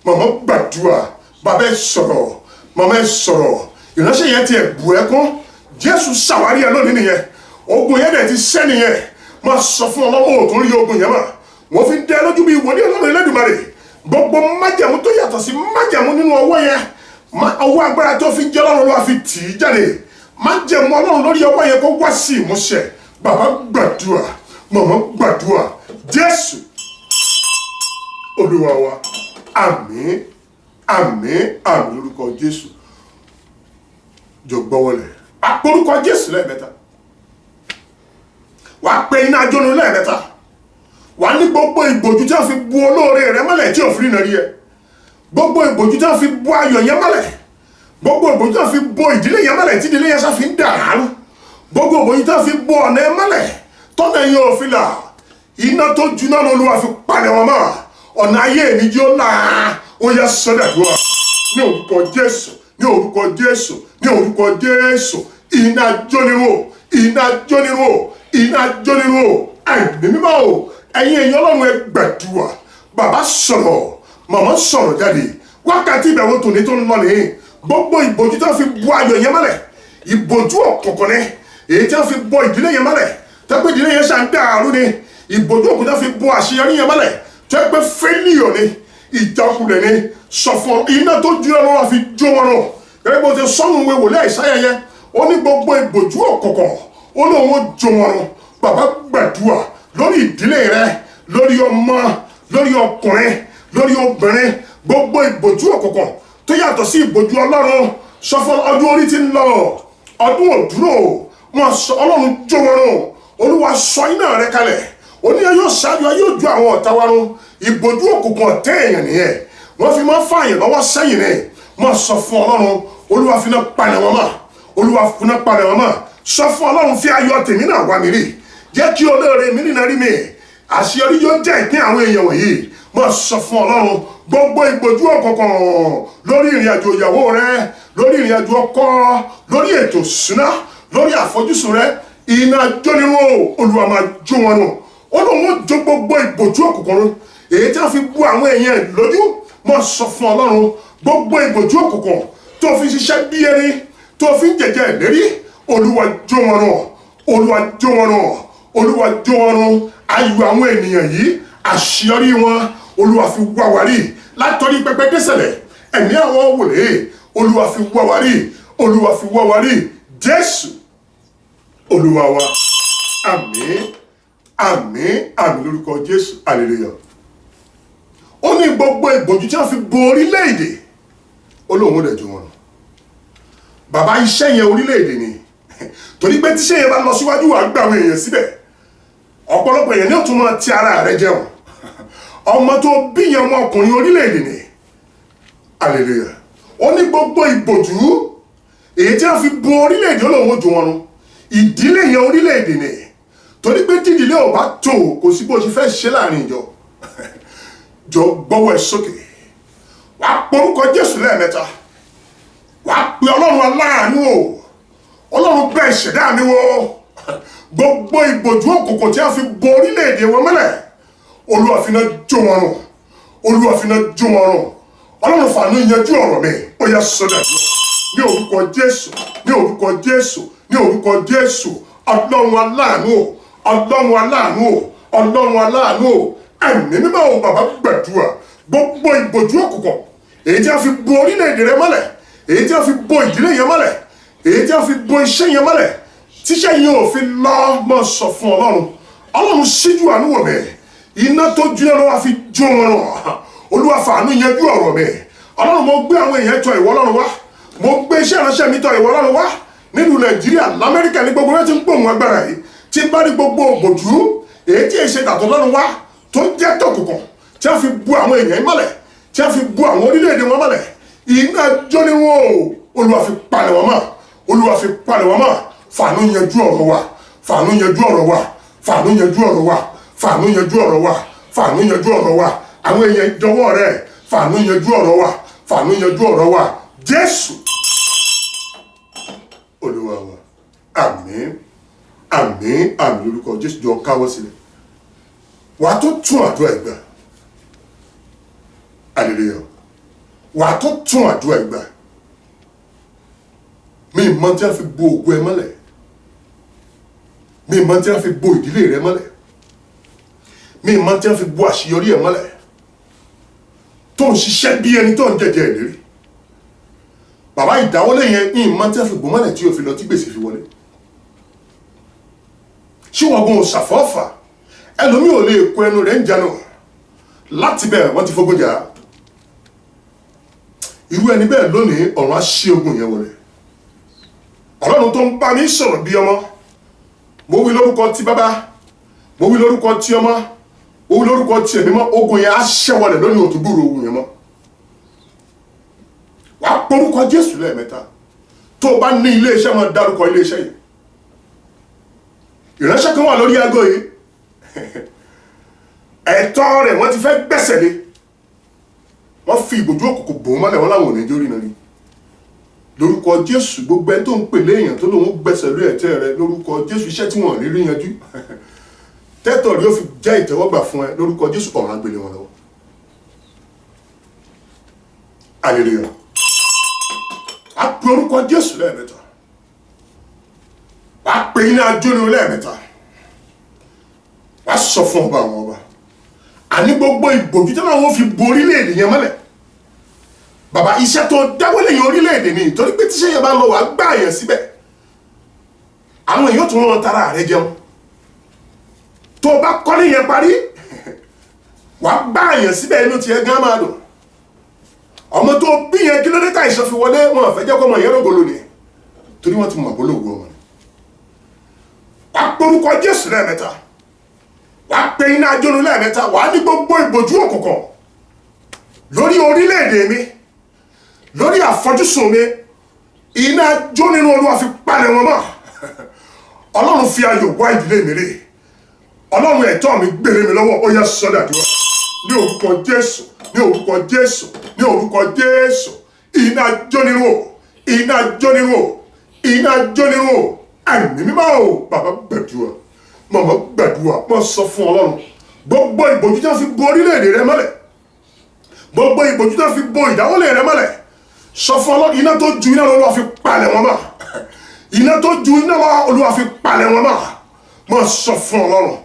S1: màmá gbàdúrà, bàbá ẹ sọ̀rọ̀, màmá ẹ sọ̀rọ̀. Ìránṣẹ́ yẹn ti ẹ̀bù ẹkún. Jésù ṣàwárí ẹ lónìí nìyẹn. Ogun yẹn dẹ̀ ti ṣẹ́ nìyẹn. Máa sọ fún Ọlọ́run òtún rí ogun yẹn mà. Wọ́n fi dẹ́ lójú bí ìwòlíì Ọlọ́run Elédùmarè. Gbogbo májẹ̀mú tó yàtọ̀ sí májẹ̀mú nínú ọwọ́ yẹn. Ọwọ́ agbára tó fi jẹ́ Ọlọ́run Olúwa fi tì í jáde. Májẹ̀mú Ọlọ́run lórí ọwọ́ yẹn kó wá sí ìmúṣẹ. Bàbá gbàdúrà, màmá gbàdúrà. Jésù Olúwa wa. Àmín, àmín, àmín lórúkọ Jésù. Jọ gbọ́wọ́lẹ̀. Àporúkọ Jésù lẹ́ẹ̀mẹ́ta. Wà á pe iná ajónu lẹ́ẹ̀mẹ́ta. Wà á ní gbogbo ìbòjú tí wọ́n fi bu olóore rẹ mọ́lẹ̀ tí ò fi rìnà rí ẹ. Gbogbo ìbòjú tí wọ́n fi bu ayọ̀ yẹn mọ́lẹ̀. Gbogbo ìbòjú tí wọ́n fi bu ìdílé yẹn mọ́lẹ̀ tí ìdílé yẹn sá fi ń dàrú. Gbogbo ìbòjú tí wọ́n fi bu ọ̀nà ẹ mọ́lẹ̀ tọ́nà yẹn ò fi là. Iná tó juná l'Olúwa fi palẹ̀ wọn mọ́. Ọ̀nà ayé mi jí ó là. Ó yá sọ́dàdúrà ní orúkọ Jésù, ní orúkọ Jésù, ní orúkọ Jésù. Iná jónirò, iná jónirò, iná jónirò. Ẹ̀mí mímọ́ o, ẹ̀yin èèyàn Ọlọ́run ẹ gbàdúrà. Bàbá sọ̀rọ̀, màmá sọ̀rọ̀ jáde. Wákàtí ìbẹ̀wò tòní tó ń lọ nìyí. Gbogbo ìbòjú tó fi bu ayọ̀ yẹn mọ́lẹ̀, ìbòjú ọ̀kọ̀ọ̀kan ni, èyí tí wọ́n fi bọ ìdílé yẹn mọ́lẹ̀, tẹ́pẹ́ ìdílé yẹn ṣàn dàrú ni, ìbòjú òkú tó fi bọ àṣeyọrí yẹn mọ́lẹ̀, tẹ́pẹ́ fẹ́líọ̀ ni, ìjákulẹ̀ ni, sọ fún iná tó ju ẹ lọ́wọ́ fi jó wọn nù. Gẹ́gẹ́ bó ti sọ́nù ìwé wòlíì Àìsáyà yẹn, ó ní gbogbo ìbòjú ọ̀kọ̀ọ̀kan, ó lóun ó jó wọn nù. Bàbá gbàdúrà lórí ìdílé rẹ, lórí ọmọ, lórí ọkùnrin, lórí obìnrin, gbogbo ìbòjú ọ̀kọ̀ọ̀kan tó yàtọ̀ sí ìbòjú Ọlọ́run. Sọ fún ọdún orí ti ń lọ, ọdún òdúró, wọn sọ Ọlọ́run jó wọn nù. Olúwa sọ iná rẹ kalẹ̀. Oníyẹn yóò ṣáájú, yóò ju àwọn ọ̀tá wa run. Ìbòjú òkùnkùn ọ̀tẹ̀ èèyàn nìyẹn. Wọ́n fi máa ń fààyàn lọ́wọ́ sẹ́yìn ni. Wọ́n sọ fún Ọlọ́run, Olúwa fi iná palẹ̀ wọn mọ́. Olúwa fi iná palẹ̀ wọn mọ́. Sọ fún Ọlọ́run, fi ayọ̀ tèmi náà wá mi rí. Jẹ́ kí olóore mi nínú rí mi. Àṣeyọrí yóò jẹ́ ìpín àwọn èèyàn wọ̀nyí. Wọ́n sọ fún Ọlọ́run, gbogbo ìbòjú ọ̀kọ̀ọ̀kan lórí ìrìn àjò ìyàwó rẹ, lórí ìrìn àjò ọkọ, lórí ètò ìṣúná, lórí àfojúsùn rẹ, iná jónirò. Olúwa máa jó wọn nù. Ó lóun ó jó gbogbo ìbòjú ọ̀kọ̀ọ̀kan rẹ, èyí tí wọ́n fi bu àwọn èèyàn lójú. Wọ́n sọ fún Ọlọ́run, gbogbo ìbòjú ọ̀kọ̀ọ̀kan tó fi ṣiṣẹ́ bí erin, tó fi ń jẹjẹ ìlérí, Olúwa jó wọn nù. Olúwa jó wọn nù. Olúwa jó wọn nù. Ayọ̀ àwọn ènìyàn yìí, àṣeyọrí wọn, Olúwa fi wá wa rí. Látọ̀rí pẹpẹ désẹ̀lẹ̀, ẹ̀mí àwọn wòlíì, Olúwa fi wá wa rí. Olúwa fi wá wa rí. Jésù Olúwa wa. Àmín, àmín, àmín lórúkọ Jésù. Hallelujah. Ó ní gbogbo ìbòjú tí wọ́n fi bo orílẹ̀-èdè, ó lóun rẹ̀ jó wọn nù. Bàbá iṣẹ́ yẹn orílẹ̀-èdè ni. Torí pé tíṣẹ́ yẹn bá lọ síwájú wà gbà àwọn èèyàn síbẹ̀. Ọ̀pọ̀lọpọ̀ èèyàn ní ó tún máa ti ara rẹ̀ jẹun. Ọmọ tó bí yẹn ọmọ ọkùnrin orílẹ̀-èdè ni. Hallelujah. Ó ní gbogbo ìbòjú èyí tí wọ́n fi bo orílẹ̀-èdè, ó lóun jó wọn nù. Ìdílé yẹn orílẹ̀-èdè ni. Torí pé tí ìdílé ò bá tó, kò sí bó ṣe fẹ́ ṣe láàrin ìjọ. Jọ gbọ́wọ́ ẹ sókè. Wàá porúkọ Jésù lẹ́ẹ̀mẹ́ta. Wàá pe Ọlọ́run aláàánú o. Ọlọ́run bẹ̀ ìṣẹ̀dá mi wò. Gbogbo ìbòjú òkùnkùn tí a fi bo orílẹ̀-èdè wọn mọ́lẹ̀, Olúwa fi iná jó wọn run. Olúwa fi iná jó wọn run. Ọlọ́run fàánú yanjú ọ̀rọ̀ mi. Ó yá sọ́dà ní orúkọ Jésù, ní orúkọ Jésù, ní orúkọ Jésù. Ọlọ́run aláàánú o. Ọlọ́run aláàánú o. Ọlọ́run aláàánú o. Ẹ̀mí mímọ́ o, bàbá gbàdúrà. Gbogbo ìbòjú òkùnkùn èyí tí a fi bo orílẹ̀-èdè rẹ mọ́lẹ̀, èyí tí a fi bo ìdílé yẹn mọ́lẹ̀, èyí tí a fi bo iṣẹ́ yẹn mọ́lẹ̀, tíṣẹ́ yẹn ò fi lọ, mọ́ sọ fún Ọlọ́run. Ọlọ́run ṣíjú àánú wò mí. Iná tó jiná ló wá fi jó wọn rùn. Olúwa fàánú yanjú ọ̀rọ̀ mi. Ọlọ́run mo gbé àwọn èèyàn tọ̀ ìwọ Ọlọ́run wá, mo gbé iṣẹ́ ìránṣẹ́ mi tọ̀ ìwọ Ọlọ́run wá nílùú Nàìjíríà, l'Amẹ́ríkà, ní gbogbo rẹ̀ tí ń gbóhùn agbára yìí, tí bá rí gbogbo ògbòjú èyí tí èṣe dàtọ̀ Ọlọ́run wá tó jẹ́ tọ̀kùnkùn tí wọ́n fi bu àwọn èèyàn mọ́lẹ̀, tí wọ́n fi bu àwọn orílẹ̀-èdè wọn mọ́lẹ̀, iná jó ní wọn o, Olúwa fi palẹ̀ wọn mọ́, Olúwa fi palẹ̀ wọn mọ́. Fàánú yanjú ọ̀rọ̀ wa, fàánú yanjú ọ̀rọ̀ wa, fàánú yanjú ọ̀rọ̀ wa, fàánú yanjú ọ̀rọ̀ wa, fàánú yanjú ọ̀rọ̀ wa. Àwọn èèyàn jọ̀wọ́ rẹ̀, fàánú yanjú ọ̀rọ̀ wa, fàánú yanjú ọ̀rọ̀ wa. Jésù Olúwa wa. Àmín, àmín, àmín lórúkọ Jésù. Jọ káwọ́ sílẹ̀, wàá tó tún àdúrà ìgbà. Hallelujah. Wàá tó tún àdúrà ìgbà. Mi mọ̀ tí a fi bo ògo ẹ mọ́lẹ̀, mi mọ̀ tí a fi bo ìdílé rẹ mọ́lẹ̀, mi mọ̀ tí a fi bo àṣeyọrí ẹ mọ́lẹ̀, tó ń ṣiṣẹ́ bí ẹni tó ń jẹjẹ ìlérí. Bàbá ìdáwọ́lé yẹn ní ìmọ̀ tí a fi bò mọ́lẹ̀ tí o fi lọ tí gbèsè fi wọlé. Ṣé wọ́n gun òṣàfọ́fà? Ẹlòmíì ò lè kó ẹnu rẹ̀ ń jánu, láti bẹ̀rẹ̀ wọ́n ti fógun jà. Irú ẹni bẹ́ẹ̀ lónìí ọ̀run á ṣí ogun yẹn wọlé. Ọlọ́run tó ń bá mi sọ̀rọ̀ bí ọmọ, mo wí lórúkọ ti bàbá, mo wí lórúkọ ti ọmọ, mo wí lórúkọ ti ẹ̀mí mọ́, ogun yẹn á ṣẹ́wọlẹ̀ lónìí, òtúbúrò ogun yẹn mọ́. Wàá porúkọ Jésù lẹ́ẹ̀mẹ́ta. Tó o bá ní ilé iṣẹ́, máa dárúkọ ilé iṣẹ́ yìí. Ìránṣẹ́ kan wà lórí aago yìí, ẹ̀tọ́ rẹ̀ wọ́n ti fẹ́ gbẹ́sẹ̀ lé, wọ́n fi ìbòjú òkùnkùn bò ó mọ́lẹ̀, wọ́n láwọn ò ní jórí náà rí. Lórúkọ Jésù, gbogbo ẹni tó ń pè léèyàn tó lóun gbẹ́sẹ̀ lé ẹ̀tẹ́ rẹ, lórúkọ Jésù, iṣẹ́ tí wọ́n ní rí yanjú, tẹ́tọ̀ rí ó fi jẹ́ ìtẹ́wọ́gbà fún ẹ, lórúkọ Jésù, ọ̀run á gbélé wọn lọ́wọ́. Hallelujah. A pe orúkọ Jésù lẹ́ẹ̀mẹ́ta, wà á pe iná ajóni lẹ́ẹ̀mẹ́ta, wà á sọ fún ọba àwọn ọba, àní gbogbo ìbòjú tí wọ́n fi bo orílẹ̀-èdè yẹn mọ́lẹ̀. Bàbá, iṣẹ́ tó dáwọ́lé yẹn orílẹ̀-èdè ni, torí pé tíṣẹ́ yẹn bá lọ wà gbá yẹn síbẹ̀, àwọn èèyàn tún wọn tara rẹ jẹun. Tó o bá kọ́lé yẹn parí, wà gbá yẹn síbẹ̀, inú tiẹ̀ gán máa dùn. Ọmọ tó bí yẹn kí ló dé tá ìṣọ́ fi wọlé, wọn àfẹ́ jẹ́ kọ́ ọmọ yẹn rògbòlò ni, torí wọ́n ti mọ̀ bólógbò ọmọ ni. Wà á porúkọ Jésù lẹ́ẹ̀mẹ́ta, wà á pe iná ajónu lẹ́ẹ̀mẹ́ta, wà á ní gbogbo ìbòjú òkùnkùn lórí orílẹ̀-èdè mi, lórí àfojúsùn mi, iná jó nínú Olúwa fi palẹ̀ wọn mọ́. Ọlọ́run fi ayọ̀ wá ìdílé mi rè, Ọlọ́run ẹ̀tọ́ mi gbèrè mi lọ́wọ́, ó yá sọ́dàdúrà ní orúkọ Jésù, ní orúkọ Jésù, ní orúkọ Jésù. Iná jó nínú o, iná jó nínú o, iná jó nínú o. Àmì mímọ́ o. Bàbá gbàdúrà, màmá gbàdúrà, mo sọ fún Ọlọ́run, gbogbo ìbòjú tí wọ́n fi bo orílẹ̀-èdè rẹ mọ́lẹ̀, gbogbo ìbòjú tí wọ́n fi bo ìdáwọ́lé rẹ mọ́lẹ̀, sọ fún Ọlọ́run, iná tó ju iná lọ Olúwa fi palẹ̀ wọn mọ́, iná tó ju iná lọ Olúwa fi palẹ̀ wọn mọ́. Mo sọ fún Ọlọ́run,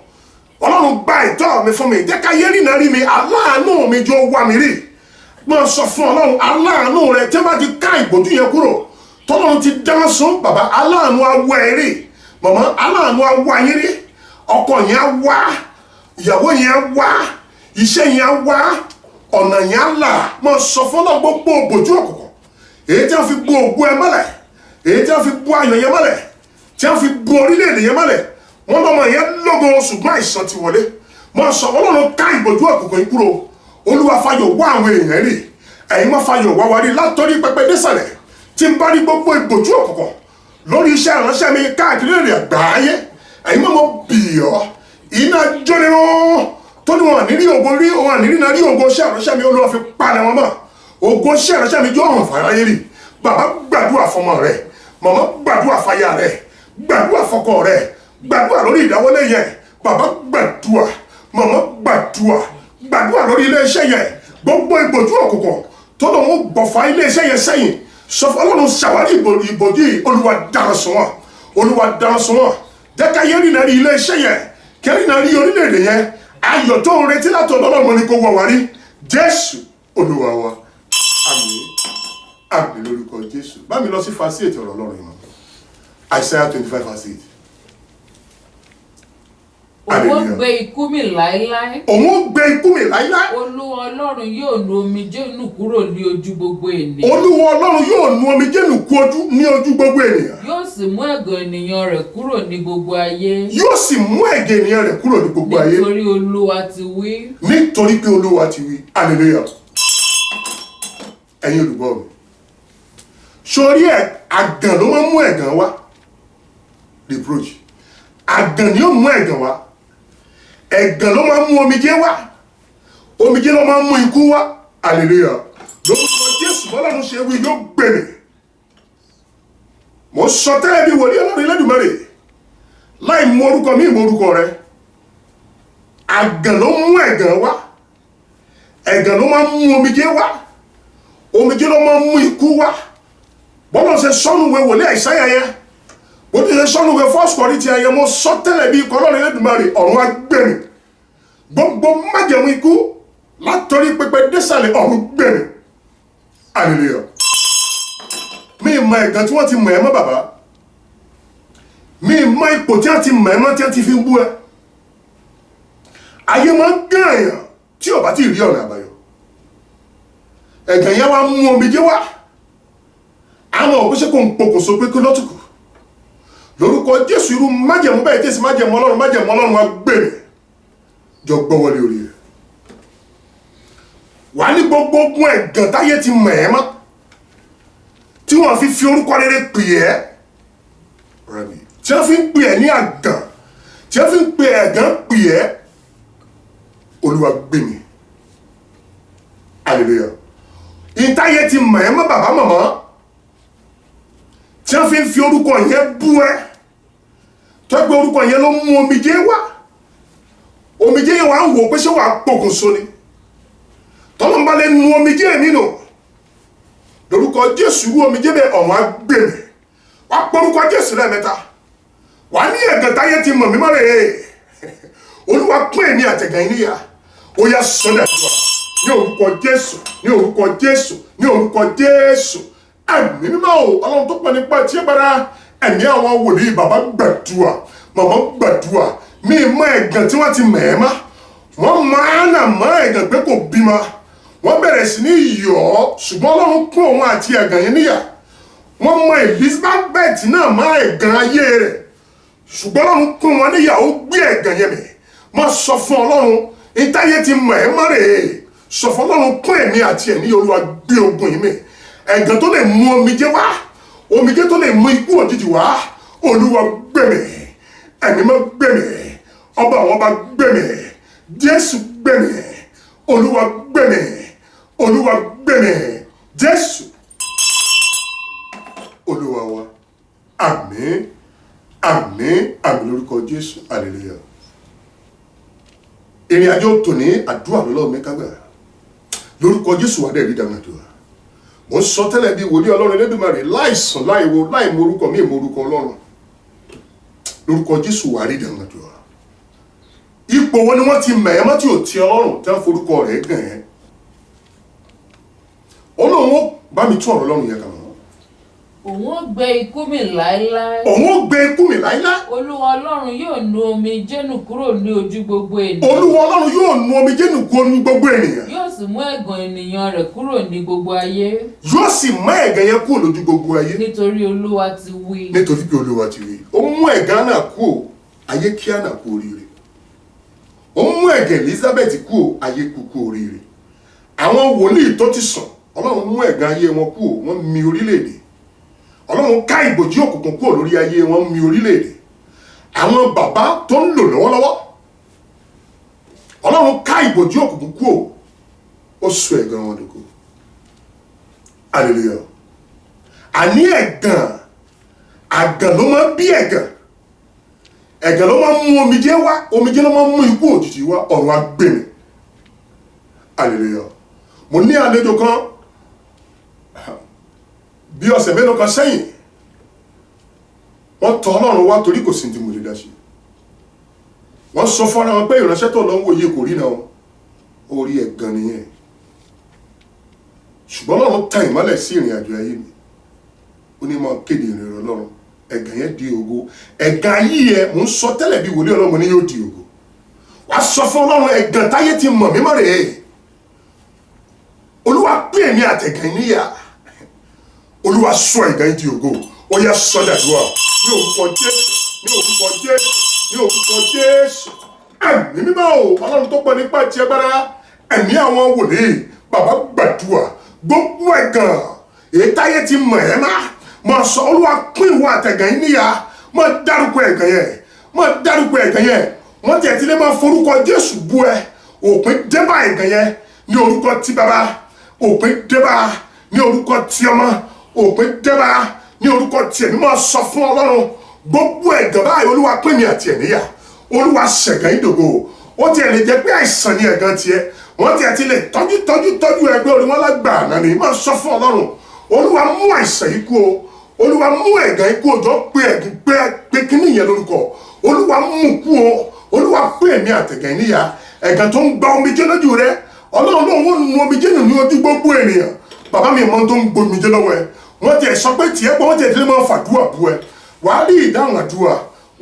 S1: Ọlọ́run gba ìtọ́ mi fún mi, jẹ́ ká yé rìnà rí mi, aláàánú mi jọ wá mi rí. Mo sọ fún Ọlọ́run, aláàánú rẹ tí wọ́n bá ti ká ìbòjú yẹn kúrò, tọ́lọ́run ti dáná sún, bàbá aláàánú awọ ẹ̀ rí, màmá aláàánú awọ ayé rí, ọkọ yẹn á wá, ìyàwó yẹn á wá, iṣẹ́ yẹn á wá, ọ̀nà yẹn á là. Mo sọ fún Ọlọ́run, gbogbo òbòjú òkùnkùn èyí tí wọ́n fi bo ògo ẹ mọ́lẹ̀, èyí tí wọ́n fi bo ayọ̀ yẹn mọ́lẹ̀, tí wọ́n fi bo orílẹ̀-èdè yẹn mọ́lẹ̀, wọ́n lọ́mọ yẹn lógo ṣùgbọ́n àìsàn ti wọlé. Mo sọ Ọlọ́run ká ìbòjú òkùnkùn yìí kúrò, Olúwa fayọ̀ wá àwọn èèyàn rí, ẹ̀yin má fayọ̀ wá wa rí látọrí pẹpẹ désàlẹ̀. Tí n bá rí gbogbo ìbòjú òkùnkùn lórí iṣẹ́ ìránṣẹ́ mi káàkiri èrè àgbáyé, ẹ̀yin má mo bì ọ́, iná jó nínú tó ní wọn nírí ògo rí, wọn nírí náà rí ògo iṣẹ́ ìránṣẹ́ mi, Olúwa fi palẹ̀ wọn mọ́. Ògo iṣẹ́ ìránṣẹ́ mi jọ hàn fàráyé rí. Bàbá gbàdúrà fọmọ rẹ, màmá gbàdúrà fàyà rẹ, gbàdúrà fọkọ rẹ, gbàdúrà lórí ìdáwọ́lé yẹn, bàbá gbàdúrà, màmá gbàdúrà, gbàdúrà lórí ilé iṣẹ́ yẹn, gbogbo ìbòjú òkùnkùn tó lọ wọn gbọ̀fà ilé iṣẹ́ yẹn sẹ́yìn, sọ fún Ọlọ́run ṣàwárí ìbòjú yìí, Olúwa dára sùn wọn, Olúwa dára sùn wọn, jẹ́ ká yé rìnà rí ilé iṣẹ́ yẹn, kẹ́rìnà rí orílẹ̀-èdè yẹn, ayọ̀ tó ń retí látọ̀dọ̀ Ọlọ́run ni kò wọ̀ wá rí. Jésù Olúwa wa. Àmín, àmín lórúkọ Jésù. Bá mi lọ sí fásitì ọ̀rọ̀ Ọlọ́run yìí mọ́, Isaiah 25:8.
S2: Òun ó gbé ikú mì láéláé.
S1: Òun ó gbé ikú mì láéláé.
S2: Olúwa Ọlọ́run yóò nu omijé nù kúrò ní ojú gbogbo ènìyàn.
S1: Olúwa Ọlọ́run yóò nu omijé nù ní ojú gbogbo ènìyàn.
S2: Yóò sì mú ẹ̀gàn ènìyàn rẹ̀ kúrò ní gbogbo ayé.
S1: Yóò sì mú ẹ̀gàn ènìyàn rẹ̀ kúrò ní gbogbo ayé.
S2: Nítorí Olúwa ti wí.
S1: Nítorí pé Olúwa ti wí. Hallelujah. Ẹ̀yin olùgbọ́ mi. Sórí àgàn ló máa ń mú ẹ̀gàn wá. Reproach. Àgàn ni ó mú ẹ̀gàn wá. Ẹ̀gàn ló máa ń mú omijé wá. Omijé ló máa ń mú ikú wá. Hallelujah. Lórúkọ Jésù bọ́lọ́run ṣe wí yóò gbèmí. Mo sọ tẹ́lẹ̀ bí wòlíì Ọlọ́run Elédùmarè. Láì mọ orúkọ mi ìmọ̀ orúkọ rẹ. Àgàn ló mú ẹ̀gàn wá. Ẹ̀gàn ló máa ń mú omijé wá. Omijé ló máa ń mú ikú wá. Bọ́lọ́run ṣe sọ́nù wẹ wòlíì Àìsáyà yẹn. Bó ti ṣe sọ́nù wẹ First Corinthians yẹn, mo sọ tẹ́lẹ̀ bí ikọ̀ Ọlọ́run Elédùmarè ọ̀run á gbèmí. Gbogbo májẹ̀mú ikú látọrí pẹpẹ désàlẹ̀ ọ̀run gbèmí. Hallelujah. Mi mọ ẹ̀gàn tí wọ́n ti mọ̀ ẹ́ mọ́ bàbá. Mi mọ ipò tí wọ́n ti mọ̀ ẹ́ mọ́ tí wọ́n ti fi ń bú ẹ. Ayé máa ń gán èèyàn tí ò bá ti rí ọ̀nà àbáyọ. Ẹ̀gàn yẹn wá mú omijé wá. Àwọn òpéṣẹ́ kò ń pokùnso pé kí lọ́tùkù. Lórúkọ Jésù irú májẹ̀mú bẹ́ẹ̀ tẹ̀sí májẹ̀mú Ọlọ́run wá gbèmí. Jọ gbọ́wọ́lé orí rẹ̀. Wà ní gbogbo ogun ẹ̀gàn táyé ti mọ̀ ẹ́ mọ́. Tí wọ́n fi orúkọ rere pè ẹ́. Tí wọ́n fi ń pè ẹ́ ní àgàn. Tí wọ́n fi ń pè ẹ̀gàn pè ẹ́. Olúwa gbèmí. Hallelujah. Ìtáyé ti mọ̀ ẹ́ mọ́ bàbá màmá. Tí wọ́n fi orúkọ yẹn bú ẹ́. Tó gbé orúkọ yẹn ló mú omijé wá. Omijé yẹn wà ń wò pé ṣé wàá pokùnso ni. Tọ́lọ́n bá lè nu omijé mi nù. Lórúkọ Jésù irú omijé bẹ́ẹ̀ ọ̀run á gbèmí. Wà á porúkọ Jésù lẹ́ẹ̀mẹ́ta. Wà á ní ẹ̀gàn táyé ti mọ̀ mímọ́ rẹ̀. Olúwa pín èmi àtẹ̀gàn yín níyà. Ó yá sọ́dọ̀ àdúrà. Ní orúkọ Jésù, ní orúkọ Jésù, ní orúkọ Jésù. Ẹ̀mí mímọ́ o, Ọlọ́run tó pọ̀ nípa tí ẹ bára ẹ̀mí àwọn wòlíì bàbá gbàdúrà, màmá gbàdúrà. Mi mọ ẹ̀gàn tí wọ́n ti mọ̀ ẹ́ má. Wọ́n mọ Áánà mọ́ ẹ̀gàn pé kò bímọ. Wọ́n bẹ̀rẹ̀ sí ní yọ̀ ọ́, ṣùgbọ́n Ọlọ́run kún òun àti ẹ̀gàn yẹn níyà. Wọ́n mọ Elizabeth náà mọ́ ẹ̀gàn ayé rẹ̀. Ṣùgbọ́n Ọlọ́run kún wọn níyà, ó gbé ẹ̀gàn yẹn mì. Má sọ fún Ọlọ́run, ìtáyé ti mọ̀ ẹ́ mọ́ rèé. Sọ fún Ọlọ́run kún èmi àti ẹ̀ ní Olúwa gbé ogun yìí mì. Ẹ̀gàn tó lè mú omijé wá, omijé tó lè mú ikú òjijì wá, Olúwa gbèmí. Ẹ̀mí mọ́ gbèmí. Ọba àwọn ọba gbèmí. Jésù gbèmí. Olúwa gbèmí. Olúwa gbèmí. Jésù Olúwa wa. Àmín. Àmín. Àmín lórúkọ Jésù. Hallelujah. Ìrìn àjò tòní àdúrà lọ́lọ́run mi kágbà. Lórúkọ Jésù wà dẹ̀ rí dáná àdúrà. Mo ń sọ tẹ́lẹ̀ bí wòlíì Ọlọ́run Elédùmarè láìsàn láìwo láì mọ orúkọ mi mọ orúkọ Ọlọ́run. Lórúkọ Jésù wà rí dáná àdúrà. Ipò wo ni wọ́n ti mọ̀ ẹ́ mọ́ tí ò ti Ọlọ́run tí wọ́n forúkọ rẹ̀ gàn ẹ́. Ọlọ́run ó bá mi tún ọ̀rọ̀ Ọlọ́run yẹn kàn wọ́n.
S2: Òun ó gbé ikú mì láéláé.
S1: Òun ó gbé ikú mì láéláé.
S2: Olúwa Ọlọ́run yóò nu omijé nù kúrò ní ojú gbogbo ènìyàn.
S1: Olúwa Ọlọ́run yóò nu omijé nù kúrò ní gbogbo ènìyàn.
S2: Yóò sì mú ẹ̀gàn ènìyàn rẹ̀ kúrò ní gbogbo ayé.
S1: Yóò sì mú ẹ̀gàn yẹn kúrò lójú gbogbo ayé.
S2: Nítorí Olúwa ti wí.
S1: Nítorí pé Olúwa ti wí. Ó mú ẹ̀gàn náà kúrò, ayé kíá náà kú oríire. Ó mú ẹ̀gàn Elizabeth kúrò, ayé kú oríire. Àwọn wòlíì tó ti sàn, Ọlọ́run mú ẹ̀gàn ayé wọn kúrò, wọ́n mì orílẹ̀-èdè. Ọlọ́run ká ìbòjí òkùnkùn kúrò lórí ayé wọn, mì orílẹ̀-èdè. Àwọn bàbá tó ń lò lọ́wọ́lọ́wọ́, Ọlọ́run ká ìbòjí òkùnkùn kúrò, ó sọ ẹ̀gàn wọn dògo. Hallelujah. Àní ẹ̀gàn, àgàn ló máa ń bí ẹ̀gàn. Ẹ̀gàn ló máa ń mú omijé wá, omijé ló máa ń mú ikú òjijì wá, ọ̀run á gbèmí. Hallelujah. Mo ní àlejò kan bí ọ̀sẹ̀ mélòó kan sẹ́yìn, wọ́n tọ̀ Ọlọ́run wá torí kò sí tí mo lè dá sí. Wọ́n sọ fọ́nra wọn pé ìránṣẹ́ tó lọ ń wòye kò rí náà, orí ẹ̀gàn nìyẹn. Ṣùgbọ́n Ọlọ́run ta ìmọ́lẹ̀ sí ìrìn àjò ayé mi. Ó ní máa kéde ìrìn Ọlọ́run, ẹ̀gàn yẹn di ògo. Ẹ̀gàn ayé ẹ, mò ń sọ tẹ́lẹ̀ bí wòlíì Ọlọ́run ní yóò di ògo. wàá sọ fún ọlọ́run ẹ̀gàn táyé ti mọ̀ mímọ́ rèé olúwa pè mí àtẹ̀gàn níyà olúwa sọ ẹ̀gàn yìí di ògo ó yẹ sọdàdúrà ní orúkọ jésù ní orúkọ jésù ní orúkọ jésù ẹ̀mí mímọ́ o ọlọ́run tó pọ̀ nípa ti agbára ẹ̀mí àwọn wòlíì bàbá gbàdúrà gbogbo ẹ̀gàn èyí táyé ti mọ̀ ẹ́ máa sọ olúwa pín ìwọ àtẹ̀gàn yìí níyà máa dárúkọ ẹ̀gàn yẹn máa dárúkọ ẹ̀gàn yẹn wọ́n tiẹ̀ ti lè máa forúkọ jésù bú ẹ òpin débà ẹ̀gàn yẹn ní orúkọ tí bàbá òpin débà ní orúkọ tí ọmọ òpin débà ní orúkọ tí ẹ̀mí máa sọ fún ọlọ́run gbogbo ẹ̀gàn báyìí olúwa pín mi àti ẹ̀ níyà olúwa ṣẹ̀gàn ìdògo ó tiẹ̀ lè jẹ́ pé àìsàn ni ẹ̀gàn tiẹ̀ wọ́n tiẹ̀ ti lè tọ́jú ẹgbẹ́ orí wọn lágbà àná ni máa sọ fún ọlọ́run olúwa mú àìsàn yìí kú o olúwa mú ẹ̀gàn yìí kú o jọ pé kíní yẹn lórúkọ olúwa mú kú o olúwa pé èmi àtẹ̀gàn níyà ẹ̀gàn tó ń gba omijé lójú rẹ ọlọ́run náà wọ́n nu omijé nù ní ojú gbogbo ènìyàn bàbá mi mọ tó ń gbomijé lọ́wọ́ ẹ wọ́n tiẹ̀ sọ pé tiẹ̀ pé wọ́n tiẹ̀ ti lè máa fàdúrà bú ẹ wàá rí ìdáhùn àdúrà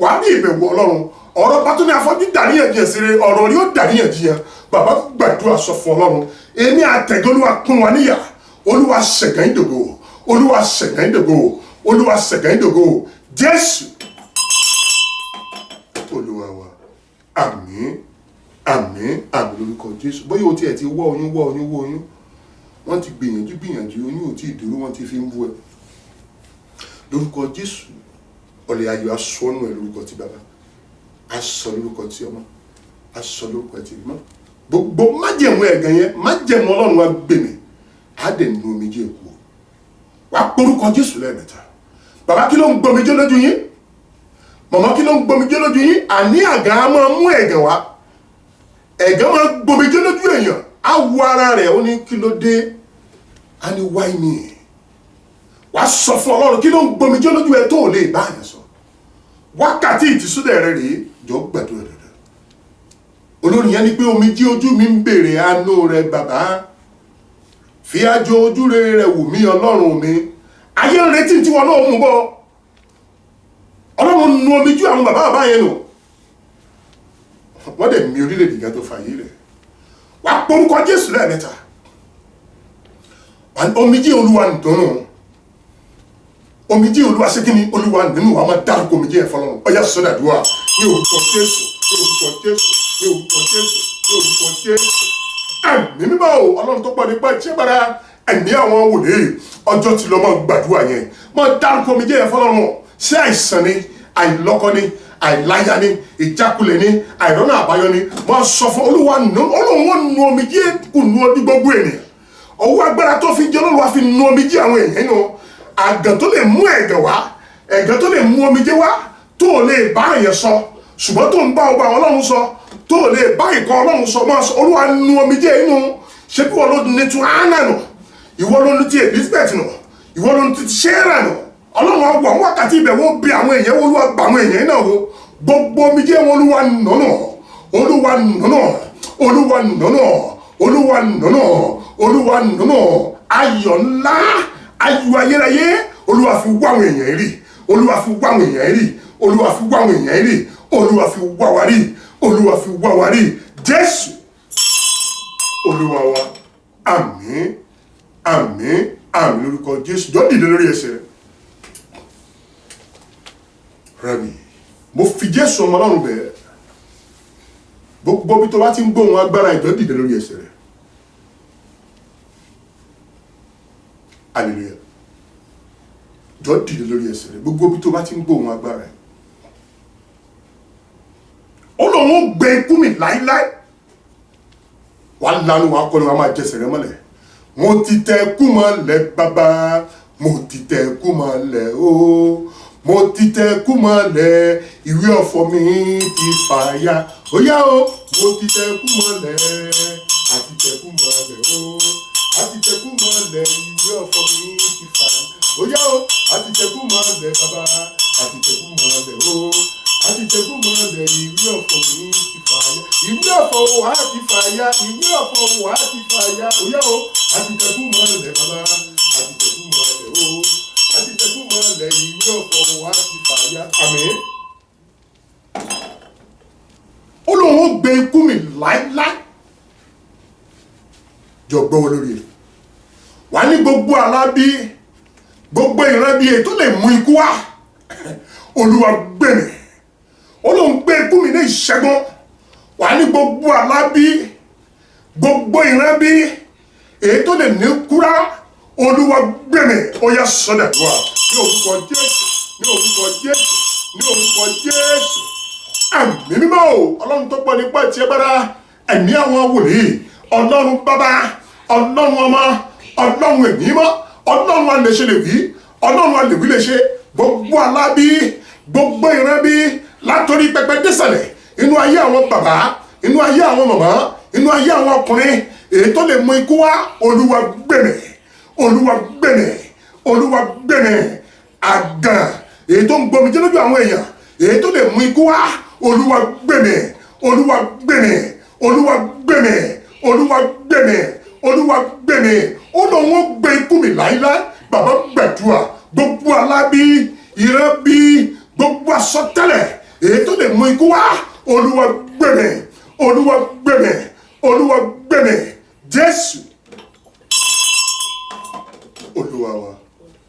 S1: wàá rí ìbẹ̀wò ọlọ́run ọ̀rọ̀ pátó ní afọ́jú dàníyànjiyàn sí rere ọ̀rọ̀ rí ó dàníyànjiyàn bàbá gbàdúrà sọ fún ọlọ́run èmi àtẹ̀gàn olúwa kún wa níyà olúwa ṣẹ̀gàn ìdògo olúwa ṣẹ̀gàn ìdògo olúwa ṣẹ̀gàn ìdògo jésù olúwa wa àmín àmín àmín lórúkọ jésù bóyá o tiẹ̀ ti wọ́ oyún wọ́n ti gbìyànjú oyún ò tí ì dúró wọ́n ti fi ń bú ẹ lórúkọ jésù ọ̀lẹ̀ ayọ̀ asọ́nù ẹ lórúkọ ti bàbá asọ lórúkọ ti ọmọ asọ lórúkọ ti mọ́ gbogbo májẹ̀mú ẹ̀gàn yẹn májẹ̀mú ọlọ́run wa gbèmí á dẹ̀ nu omijé kú wàá porúkọ jésù lẹ́ẹ̀mẹ́ta bàbá kí ló ń gbomijé lójú yín màmá kí ló ń gbomijé lójú yín àní àgàn á máa mú ẹ̀gàn wá ẹ̀gàn máa gbomijé lójú èèyàn á wo ara rẹ̀ ó ní kí ló dé á ní wáyé mi wàá sọ fún ọlọ́run kí ló ń gbomijé lójú ẹ tó ò lè bá àyàn sọ wákàtí ìtìsúdẹ̀ rẹ rèé jọ gbàdúrà dandan olórin yẹn ni pé omijé ojú mi ń béèrè àánú rẹ bàbá fi àjò ojú rere rẹ wò mí ọlọ́run mi ayé ń retí tí wọn náà mú bọ ọlọ́run nu omijé àwọn bàbá yẹn nù wọ́n dẹ̀ mi orílẹ̀-èdè gan tó fàyè rẹ̀ wàá porúkọ jésù lẹ́ẹ̀mẹ́ta omijé olúwa nìdánù omijé olúwa ṣé kí ni olúwa nínú wa máa dárúkọ omijé ẹ̀ fọlọ́run ọyá sọ́dàdúrà ní orúkọ jésù ní orúkọ jésù ní orúkọ jésù ní orúkọ jésù ẹ̀mí mímọ́ o ọlọ́run tó pọ̀ nípa ìṣẹ́gbára ẹ̀mí àwọn wòlíì ọjọ́ tí lọ máa gbàdúrà yẹn máa dárúkọ omijé ẹ̀ fọlọ́run ṣé àìsàn ni àìlọ́kọ ni àìláyà ni ìjákulẹ̀ ni àìrọ́nà àbáyọ ni máa sọ fún olúwa olóhùn nu omijé kù nu ojú gbogbo ènìyàn ọwọ́ agbára tó fi jẹ́ olúwa fi nu omijé àwọn èèyàn nù àgàn tó lè mú ẹ̀gàn wá ẹ̀gàn tó lè mú omijé wá tó lè bá èèyàn sọ ṣùgbọ́n tó ń bá ọba ọlọ́run sọ tó lè bá ìkan ọlọ́run sọ máa sọ olúwa nu omijé inú ṣé bí wọ́n ló ní tún Hánà nù ìwọ ló ní ti Elizabeth nù ìwọ ló ní ti Sarah nù ọlọ́run ọgbà wọn wákàtí ibẹ̀ wọ́n bí àwọn èèyàn olúwa bá àwọn èèyàn náà wo gbogbo omijé wọn olúwa nùnà olúwa nùnà olúwa nùnà olúwa nùnà olúwa nùnà ayọ̀ ńlá ayọ̀ ayérayé olúwa fi wá àwọn èèyàn rí olúwa fi wá àwọn èèyàn rí olúwa fi wá àwọn èèyàn rí olúwa fi wá wa rí olúwa fi wá wa rí jésù olúwa wa àmín àmín àmín lórúkọ jésù jọ dìde lórí ẹsẹ̀ Rábì mo fi jésù ọmọ ọlọ́run bẹ̀ẹ́ gbogbo bí tó bá ti ń gbóhùn agbára ìjọ dìde lórí ẹsẹ̀ rẹ̀ hallelujah jọ dìde lórí ẹsẹ̀ rẹ̀ gbogbo bí tó bá ti ń gbóhùn agbára ẹ̀ ó lóun ó gbé ikú mi láíláí wàá lanu wàá kọ́ni wàá máa jẹsẹ̀ rẹ̀ mọ́lẹ̀ mo ti tẹ ikú mọ́lẹ̀ bàbá mo ti tẹ ikú mọ́lẹ̀ ooo mo ti tẹ ikú mọ́lẹ̀ ìwé ọ̀fọ̀ mi ti fàya ó yá o mo ti tẹ ikú mọ́lẹ̀ àti tẹ ikú mọ́lẹ̀ ooo àti tẹ ikú mọ́lẹ̀ ìwé ọ̀fọ̀ mi ti fàya ó yá o àti tẹ ikú mọ́lẹ̀ bàbá àti tẹ ikú mọ́lẹ̀ ooo àti tẹ ikú mọ́lẹ̀ ìwé ọ̀fọ̀ mi ti fàya ìwé ọ̀fọ̀ wà á ti fàya ìwé ọ̀fọ̀ wà á ti fàya ó yá o àti tẹ ikú mọ́lẹ̀ bàbá àti tẹ ikú mọ́lẹ̀ ooo àti tẹ ikú mọ́lẹ̀ ìwé ọ̀fọ̀ wà á ti fàya àmín. ó lóun ó gbé ikú mi láíláí. Jọ gbọ́ olórí rẹ̀. Wà ní gbogbo àlábí, gbogbo ìran bí ètò lè mú ikú wá. Olúwa gbé mi. Olóhùn gbé ikú mi ní ìṣẹ́gun. Wà ní gbogbo àlábí, gbogbo ìran bí ètò lè ní kúrá. Olúwa gbé mi. Ó yá sọ́dà wá. Ní orúkọ Jésù, ní orúkọ Jésù, ní orúkọ Jésù. Àmín mímọ́ o. Ọlọ́run tó pọ̀ nípa ti agbára, ẹ̀mí àwọn wòlíì, Ọlọ́run bàbá, Ọlọ́run ọmọ, Ọlọ́run ẹ̀mí mọ́, Ọlọ́run alẹ́ṣẹ́ lè wí, Ọlọ́run alẹ́wí lè ṣe, gbogbo alábí, gbogbo ìran bí, látòrí pẹpẹ désàlẹ̀, inú ayé àwọn bàbá, inú ayé àwọn màmá, inú ayé àwọn ọkùnrin, èyí tó lè mú ikú wá. Olúwa gbé mi, Olúwa gbé mi, Olúwa gbé mi. Àgàn èyí tó ń gbomi jẹ́ lójú àwọn èèyàn, èyí tó lè mú ikú wá. Olúwa gbé mi, Olúwa gbé mi, Olúwa gbé mi, Olúwa gbé mi, Olúwa gbé mi. Ó lóun ó gbé ikú mi láíláí. Bàbá gbàdúrà gbogbo alábí, ìran bí, gbogbo àsọtẹ́lẹ̀ èyí tó lè mú ikú wá. Olúwa gbé mi, Olúwa gbé mi, Olúwa gbé mi. Jésù Olúwa wa.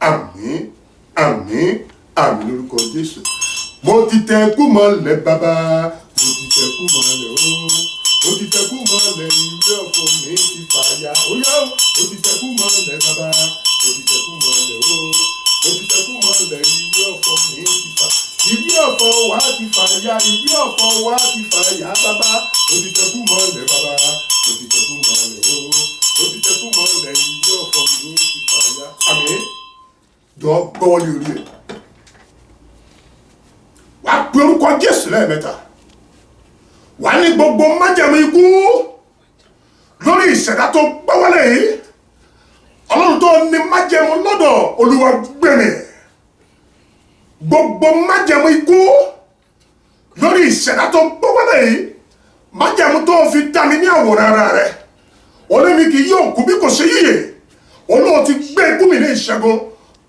S1: Àmín, àmín, àmín lórúkọ Jésù. Mo ti tẹkú mọ́lẹ̀ bàbá, mo ti tẹkú mọ́lẹ̀ ooo. Mo ti tẹkú mọ́lẹ̀ ìwé ọ̀fọ̀ mi ti fàya. Ó yá o. Mo ti tẹkú mọ́lẹ̀ bàbá, mo ti tẹkú mọ́lẹ̀ ooo. Mo ti tẹkú mọ́lẹ̀ ìwé ọ̀fọ̀ mi ti fà. Ìwé ọ̀fọ̀ wa ti fàya, ìwé ọ̀fọ̀ wa ti fàya bàbá. Mo ti tẹkú mọ́lẹ̀ bàbá, mo ti tẹkú mọ́lẹ̀ ooo. Mo ti tẹkú mọ́lẹ̀ ìwé ọ̀fọ̀ mi ti fàya. Àmín. Jọ gbọ́wọ́ ní orí ẹ̀. Wàá pe orúkọ Jésù lẹ́ẹ̀mẹ́ta. Wàá ní gbogbo májẹ̀mú ikú lórí ìṣẹ̀dá tó gbọ́wọ́lé yìí. Ọlọ́run tó ní májẹ̀mú lọ́dọ̀, Olúwa gbé mi. Gbogbo májẹ̀mú ikú lórí ìṣẹ̀dá tó gbọ́wọ́lé yìí. Májẹ̀mú tó fi dá mi ní àwòrán ara rẹ̀. Olómi kì yóò kú bí kò ṣe yíyè. Olóò ti gbé ikú mi ní ìṣẹ́gun.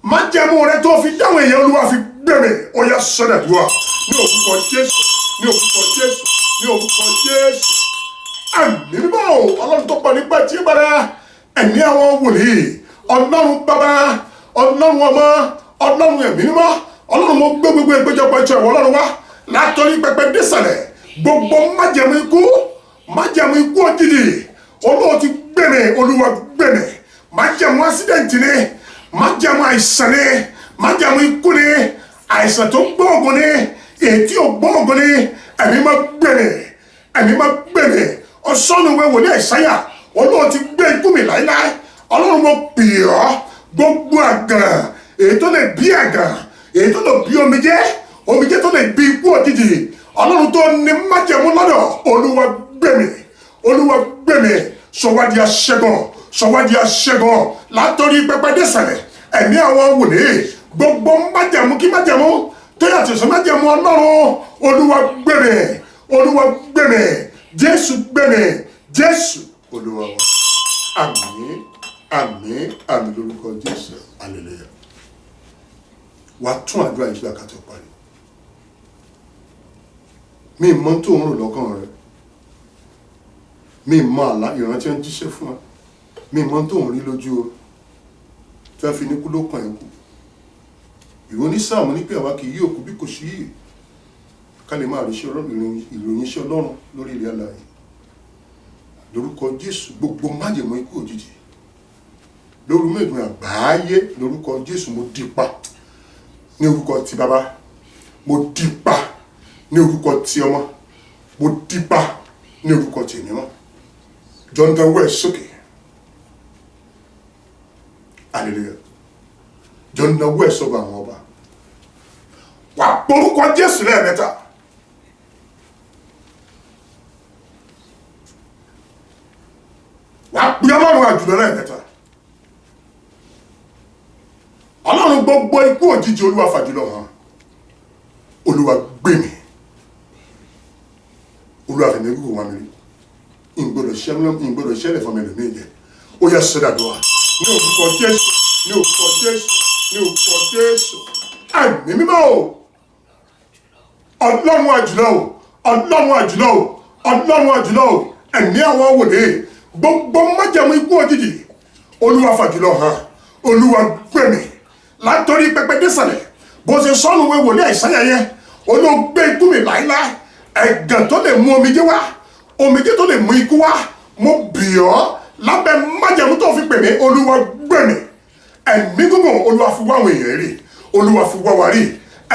S1: Májẹ̀mú rẹ̀ tó fi dáhùn èèyàn, Olúwa fi gbé mi. Ó yá sọ́dà dùà. Ní orúkọ Jésù, ní orúkọ Jésù, ní orúkọ Jésù. Àmín mímọ́ o. Ọlọ́run tó pọ̀ nípa tí bára, ẹ̀mí àwọn wòlíì, Ọlọ́run bàbá, Ọlọ́run ọmọ, Ọlọ́run ẹ̀mí mímọ́. Ọlọ́run mo gbé gbogbo ìgbéjọpọ̀ ìjọ ìwọ Ọlọ́run wá látọrí pẹpẹ désàlẹ̀. Gbogbo májẹ̀mú ikú, májẹ̀mú ikú òjijì, Olúwa ti gbé mi. Olúwa gbé mi. Májẹ̀mú ásídẹ̀ǹtì ni, májẹ̀mú àìsàn ni, májẹ̀mú ikú ni, àìsàn tó gbóògùn ni, èyí tí ò gbóògùn ni. Ẹ̀mí máa gbé mi, ẹ̀mí máa gbé mi. Ọ̀sán ìwé wòlíì Àìsáyà, Olúwa ti gbé ikú mi láíláí. Ọlọ́run mo pè ọ́, gbogbo àgàn èyí tó lè bí àgàn, èyí tó lè bí omijé tó lè bí ikú òjijì. Ọlọ́run tó ní májẹ̀mú lọ́dọ̀, Olúwa gbé mi, Olúwa gbé mi. Sọ̀wádìí aṣẹ́gun, sọ̀wádìí aṣẹ́gun látọrí pẹpẹ désàlẹ̀. Ẹ̀mí àwọn wòlíì, gbogbo májẹ̀mú kí májẹ̀mú tó yàtọ̀ sí májẹ̀mú Ọlọ́run. Olúwa gbé mi, Olúwa gbé mi. Jésù gbé mi. Jésù Olúwa wa. Àmín, àmín, àmín lórúkọ Jésù. Hallelujah. Wàá tún àdúrà ìgbà ká tó parí. Mi mọ tó ń rò lọ́kàn rẹ. Mi mọ àlá ìrántí ń jíṣẹ́ fún wa. Mi mọ tó ń rí lójú o. Tí wọ́n fi ní kú ló kàn ẹ́ kú. Ìwọ ní Sáàmù ní pé àwa kì í yóò kú bí kò sí yìí. Ká lè máa rí ìròyìn iṣẹ́ Ọlọ́run lórí ilẹ̀ alààyè. Lórúkọ Jésù, gbogbo májẹ̀mú ikú òjijì lórí mẹ́rin àgbáyé, lórúkọ Jésù mo dípa. Ní orúkọ ti bàbá, mo dípa. Ní orúkọ ti ọmọ, mo dípa. Ní orúkọ ti ènìyàn. John Danwell sókè. Hallelujah. John Danwell sọ́ba àwọn ọba. Wà porúkọ Jésù lẹ́ẹ̀mẹ́ta. Wà pè Ọlọ́run àjùlọ lẹ́ẹ̀mẹ́ta. Ọlọ́run gbogbo ikú òjijì, Olúwa fàjùlọ hàn. Olúwa gbé mi. Olúwa fẹ̀mí wíwò wá mi rí. Ìgbọ́dọ̀ ṣẹlẹ̀ fún mi lómi ìjẹ́. Ó yá sọ́dà dùà. Ní orúkọ Jésù, ní orúkọ Jésù, ní orúkọ Jésù. Àmín mímọ́ o. Ọlọ́run àjùlọ o. Ọlọ́run àjùlọ o. ọlọ́run àjùlọ ẹ̀mí àwọn wòlíì gbogbo májẹ̀mú ikú òjijì olúwa fàjùlọ hàn olúwa gbẹ̀mí látọrí pẹpẹ désàlẹ̀ bó ṣe sọ́nù wẹ̀ wòlíì Àìsáyà yẹn olóògbé ikú mi láíláí ẹ̀gàn tó lè mú omijé wá omijé tó lè mú ikú wá mo bì ọ́ lábẹ́ májẹ̀mú tó fi pè mí olúwa gbẹ̀mí ẹ̀mí gúngùn olúwa fi wá àwọn èèyàn rí olúwa fi wá wa rí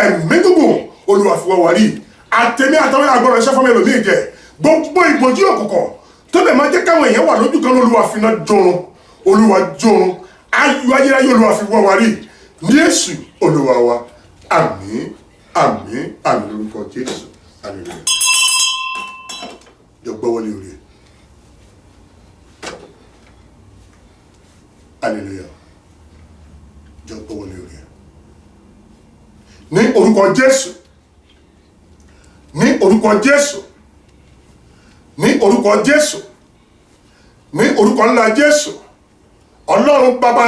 S1: ẹ̀mí gúngùn olúwa fi wá wa rí àtẹ̀mí àtàwọn àgbọ̀rọ̀ iṣẹ́ fọ́mọ ẹlòmíì jẹ gbogbo ìbòjú òkùnkùn tó lè máa jẹ́ káwọn èèyàn wà lójú kan olúwa fi iná jọrun olúwa jọrun ayọ̀ ayérayé olúwa fi wá wa rí Jésù olúwa wa àmín àmín àmín lórúkọ Jésù hallelujah jọ gbọ́ wọlé orí ẹ̀ hallelujah jọ gbọ́ wọlé orí ẹ̀ ní orúkọ Jésù ní orúkọ Jésù ní orúkọ Jésù ní orúkọ ńlá Jésù ọlọ́run bàbá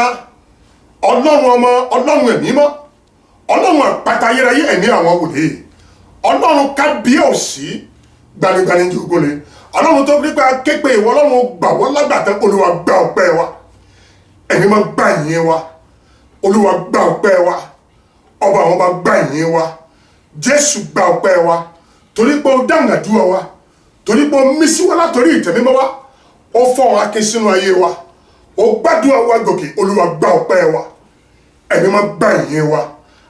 S1: ọlọ́run ọmọ ọlọ́run ẹ̀mí mọ́ ọlọ́run àpáta ayérayé ẹ̀mí àwọn wòlíì ọlọ́run kábíyèsí gbanigbani ní ogóle ọlọ́run tó rí pé képe ìwọ ọlọ́run gbà wọ́n lágbàtà olúwa gba ọpẹ́ wa ẹ̀mí máa gbà yín wa olúwa gba ọpẹ́ wa ọba àwọn ọba gba yín wa Jésù gba ọpẹ́ wa torí pé ó dáhùn àdúrà wa torí pé ó mí sí wa látòrí ìtẹ̀mímọ́ wa ó fọ́ wa ké sínú ayé wa ó gbàdúrà wa gòkè olúwa gba ọpẹ́ wa ẹ̀mí máa gbà yín wa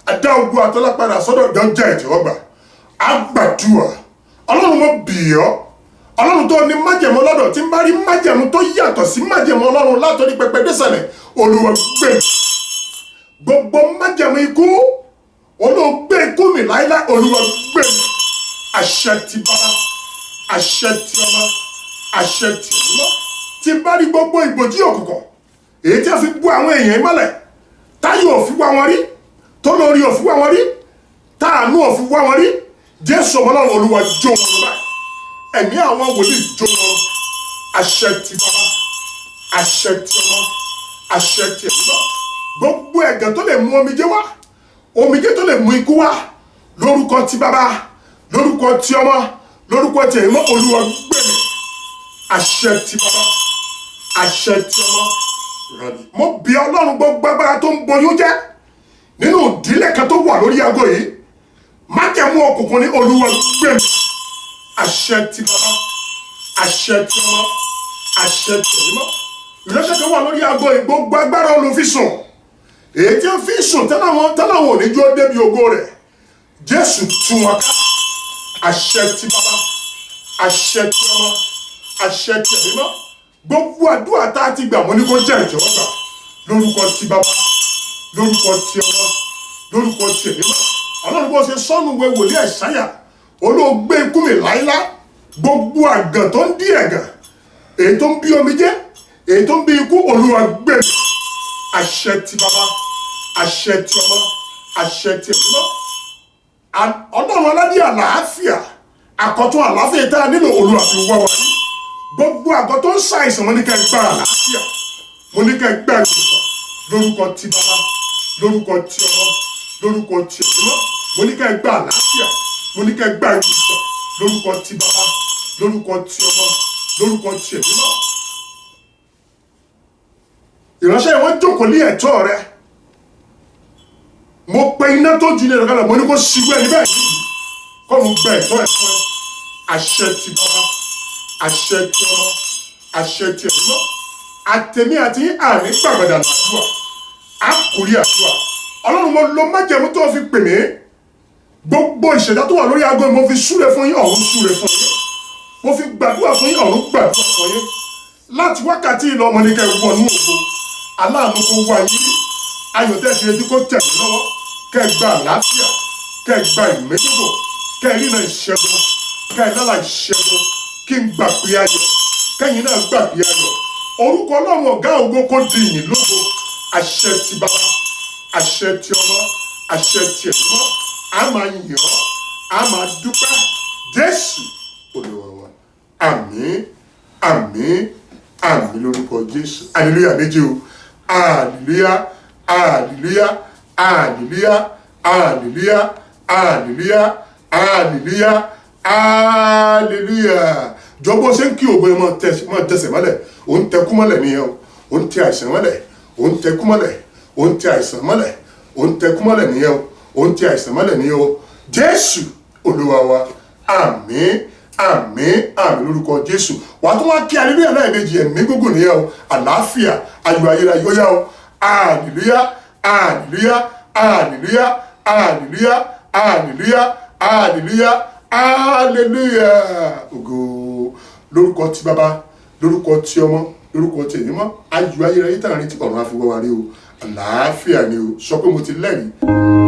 S1: adá ogun àtọ́lápadà sọ́dọ̀ ìjọjà ìtẹ́wọ́gbà àgbàdúrà ọlọ́run mo bì ọ́ ọlọ́run tó ní májẹ̀mú lọ́dọ̀ tí ń bá rí májẹ̀mú tó yàtọ̀ sí májẹ̀mú ọlọ́run látòrí pẹpẹ désàlẹ̀ olúwa gbé gbogbo májẹ̀mú ikú olóògbé ikú mi láíláí olúwa gbé àṣẹ ti bàbá àṣẹ ti ọmọ àṣẹ ti ọmọ tí bá rí gbogbo ìbòjí òkùnkùn èyí tí a fi bú àwọn èèyàn mọ́lẹ̀ táyọ̀ òfin wá wọn rí tó lórí òfin wá wọn rí táànú òfin wá wọn rí Jésù ọmọlọ́run olúwa jó wọn lọ ẹ̀mí àwọn wòlíì jó wọn àṣẹ ti bàbá àṣẹ ti ọmọ àṣẹ ti ẹ̀mí gbogbo ẹ̀gàn tó lè mú omijé wá omijé tó lè mú ikú wá lórúkọ ti bàbá lórúkọ ti ọmọ lórúkọ ti ẹ̀mí olúwa gbẹ̀mí àṣẹ ti bàbá àṣẹ tí ọmọ rani mo bí ọlọ́run gbogbo agbára tó ń boyún jẹ́ nínú ìdílé kan tó wà lórí aago yìí májẹ̀mú òkùnkùn ní olúwa gbẹ̀mí àṣẹ ti bàbá àṣẹ tí ọmọ àṣẹ tí ọmọ ìrẹsẹ̀ kan wà lórí aago yìí gbogbo agbára olùfisùn èyí tí ó fi sùn tẹ́láwọn oníjó débi ògo rẹ̀ Jésù tú wọn ká àṣẹ ti bàbá àṣẹ tí ọmọ àṣẹ tí ọmọ gbogbo àdúrà tá a ti gbà mọ́ ní kó jẹ́ ìjọba lórúkọ ti bàbá lórúkọ ti ọmọ lórúkọ ti ẹ̀mí ọlọ́run bó ṣe sọ́nù wẹ wòlíì Àìsáyà olóògbé ikú mi láíláí gbogbo àgàn tó ń dí ẹ̀gàn èyí tó ń bí omijé èyí tó ń bí ikú olúwa gbé mi àṣẹ ti bàbá àṣẹ ti ọmọ àṣẹ ti ẹ̀mí ọlọ́run aládé àlàáfíà àkọ́tún àlàáfíà tá a nílò olúwa fi wá wa rí gbogbo àgọ́ tó ń ṣàìsàn mo ní ká gba àlàáfíà mo ní ká gba ìwòsàn lórúkọ ti bàbá lórúkọ ti ọmọ lórúkọ ti ẹ̀mí mo ní ká gba àlàáfíà mo ní ká gba ìwòsàn lórúkọ ti bàbá lórúkọ ti ọmọ lórúkọ ti ẹ̀mí ìránṣẹ́ ìwọ́n jókòó ní ẹ̀tọ́ rẹ mo pe iná tó ju ní ẹ̀rọ kalẹ̀ mo ní kó ṣíwẹ́ níbẹ̀ yìí kó mo gba ẹ̀tọ́ ẹ̀ fún ẹ àṣẹ ti bàbá àṣẹ ti ọmọ àṣẹ ti ẹ̀mí àtẹ̀mí àti àní gbàgbàdà àdúrà àkórí àdúrà ọlọ́run mo lo májẹ̀mú tó fi pè mí gbogbo ìṣẹ̀dá tó wà lórí aago mo fi súre fún yín ọ̀run súre fún yín mo fi gbàdúrà fún yín ọ̀run gbàdúrà fún yín láti wákàtí ìlọ ọmọ ní kẹ́ wọnú ògo aláàánú kó wá yín ayọ̀ tẹ́ ṣe tí kò tẹ̀ mí lọ́wọ́ kẹ́ gba àlàáfíà kẹ́ gba ìmẹ́dógò kẹ́ rí náà ìṣẹ́gun kẹ́ lálà ìṣẹ́gun kí n gbà pé ayọ̀ kẹ́yìn náà gbà pé ayọ̀ orúkọ ọlọ́run ọ̀gá ògo kó di ìyìn lógo àṣẹ ti bàbá àṣẹ ti ọmọ àṣẹ ti ẹ̀mọ́ a máa yìn ọ́ a máa dúpẹ́ Jésù olúwa wa àmín àmín àmín lórúkọ Jésù hallelujah méjì o hallelujah hallelujah hallelujah hallelujah hallelujah hallelujah hallelujah jọ̀bọ́ ṣe ń kí ògo yẹn máa tẹsẹ̀ mọ́lẹ̀ ò ń tẹkú mọ́lẹ̀ nìyẹn o ò ń tẹ àìsàn mọ́lẹ̀ ò ń tẹkú mọ́lẹ̀ ò ń tẹ àìsàn mọ́lẹ̀ ò ń tẹkú mọ́lẹ̀ nìyẹn o ò ń tẹ àìsàn mọ́lẹ̀ nìyẹn o Jésù Olúwa wa àmín àmín àmín lórúkọ Jésù. wàá tún wá kí hallelujah lẹ́ẹ̀mejì ẹ̀mí gígùn nìyẹn o àlàáfíà ayọ̀ ayérayé ó yá o hallelujah hallelujah hallelujah hallelujah hallelujah hallelujah hallelujah ògo lórúkọ ti bàbá lórúkọ ti ọmọ lórúkọ ti ẹ̀mí mọ́ ayọ̀ ayérayé tàn retí ọ̀run àfiwọ́ wa rí o àlàáfíà ni o sọ pé mo ti lẹ́rìí.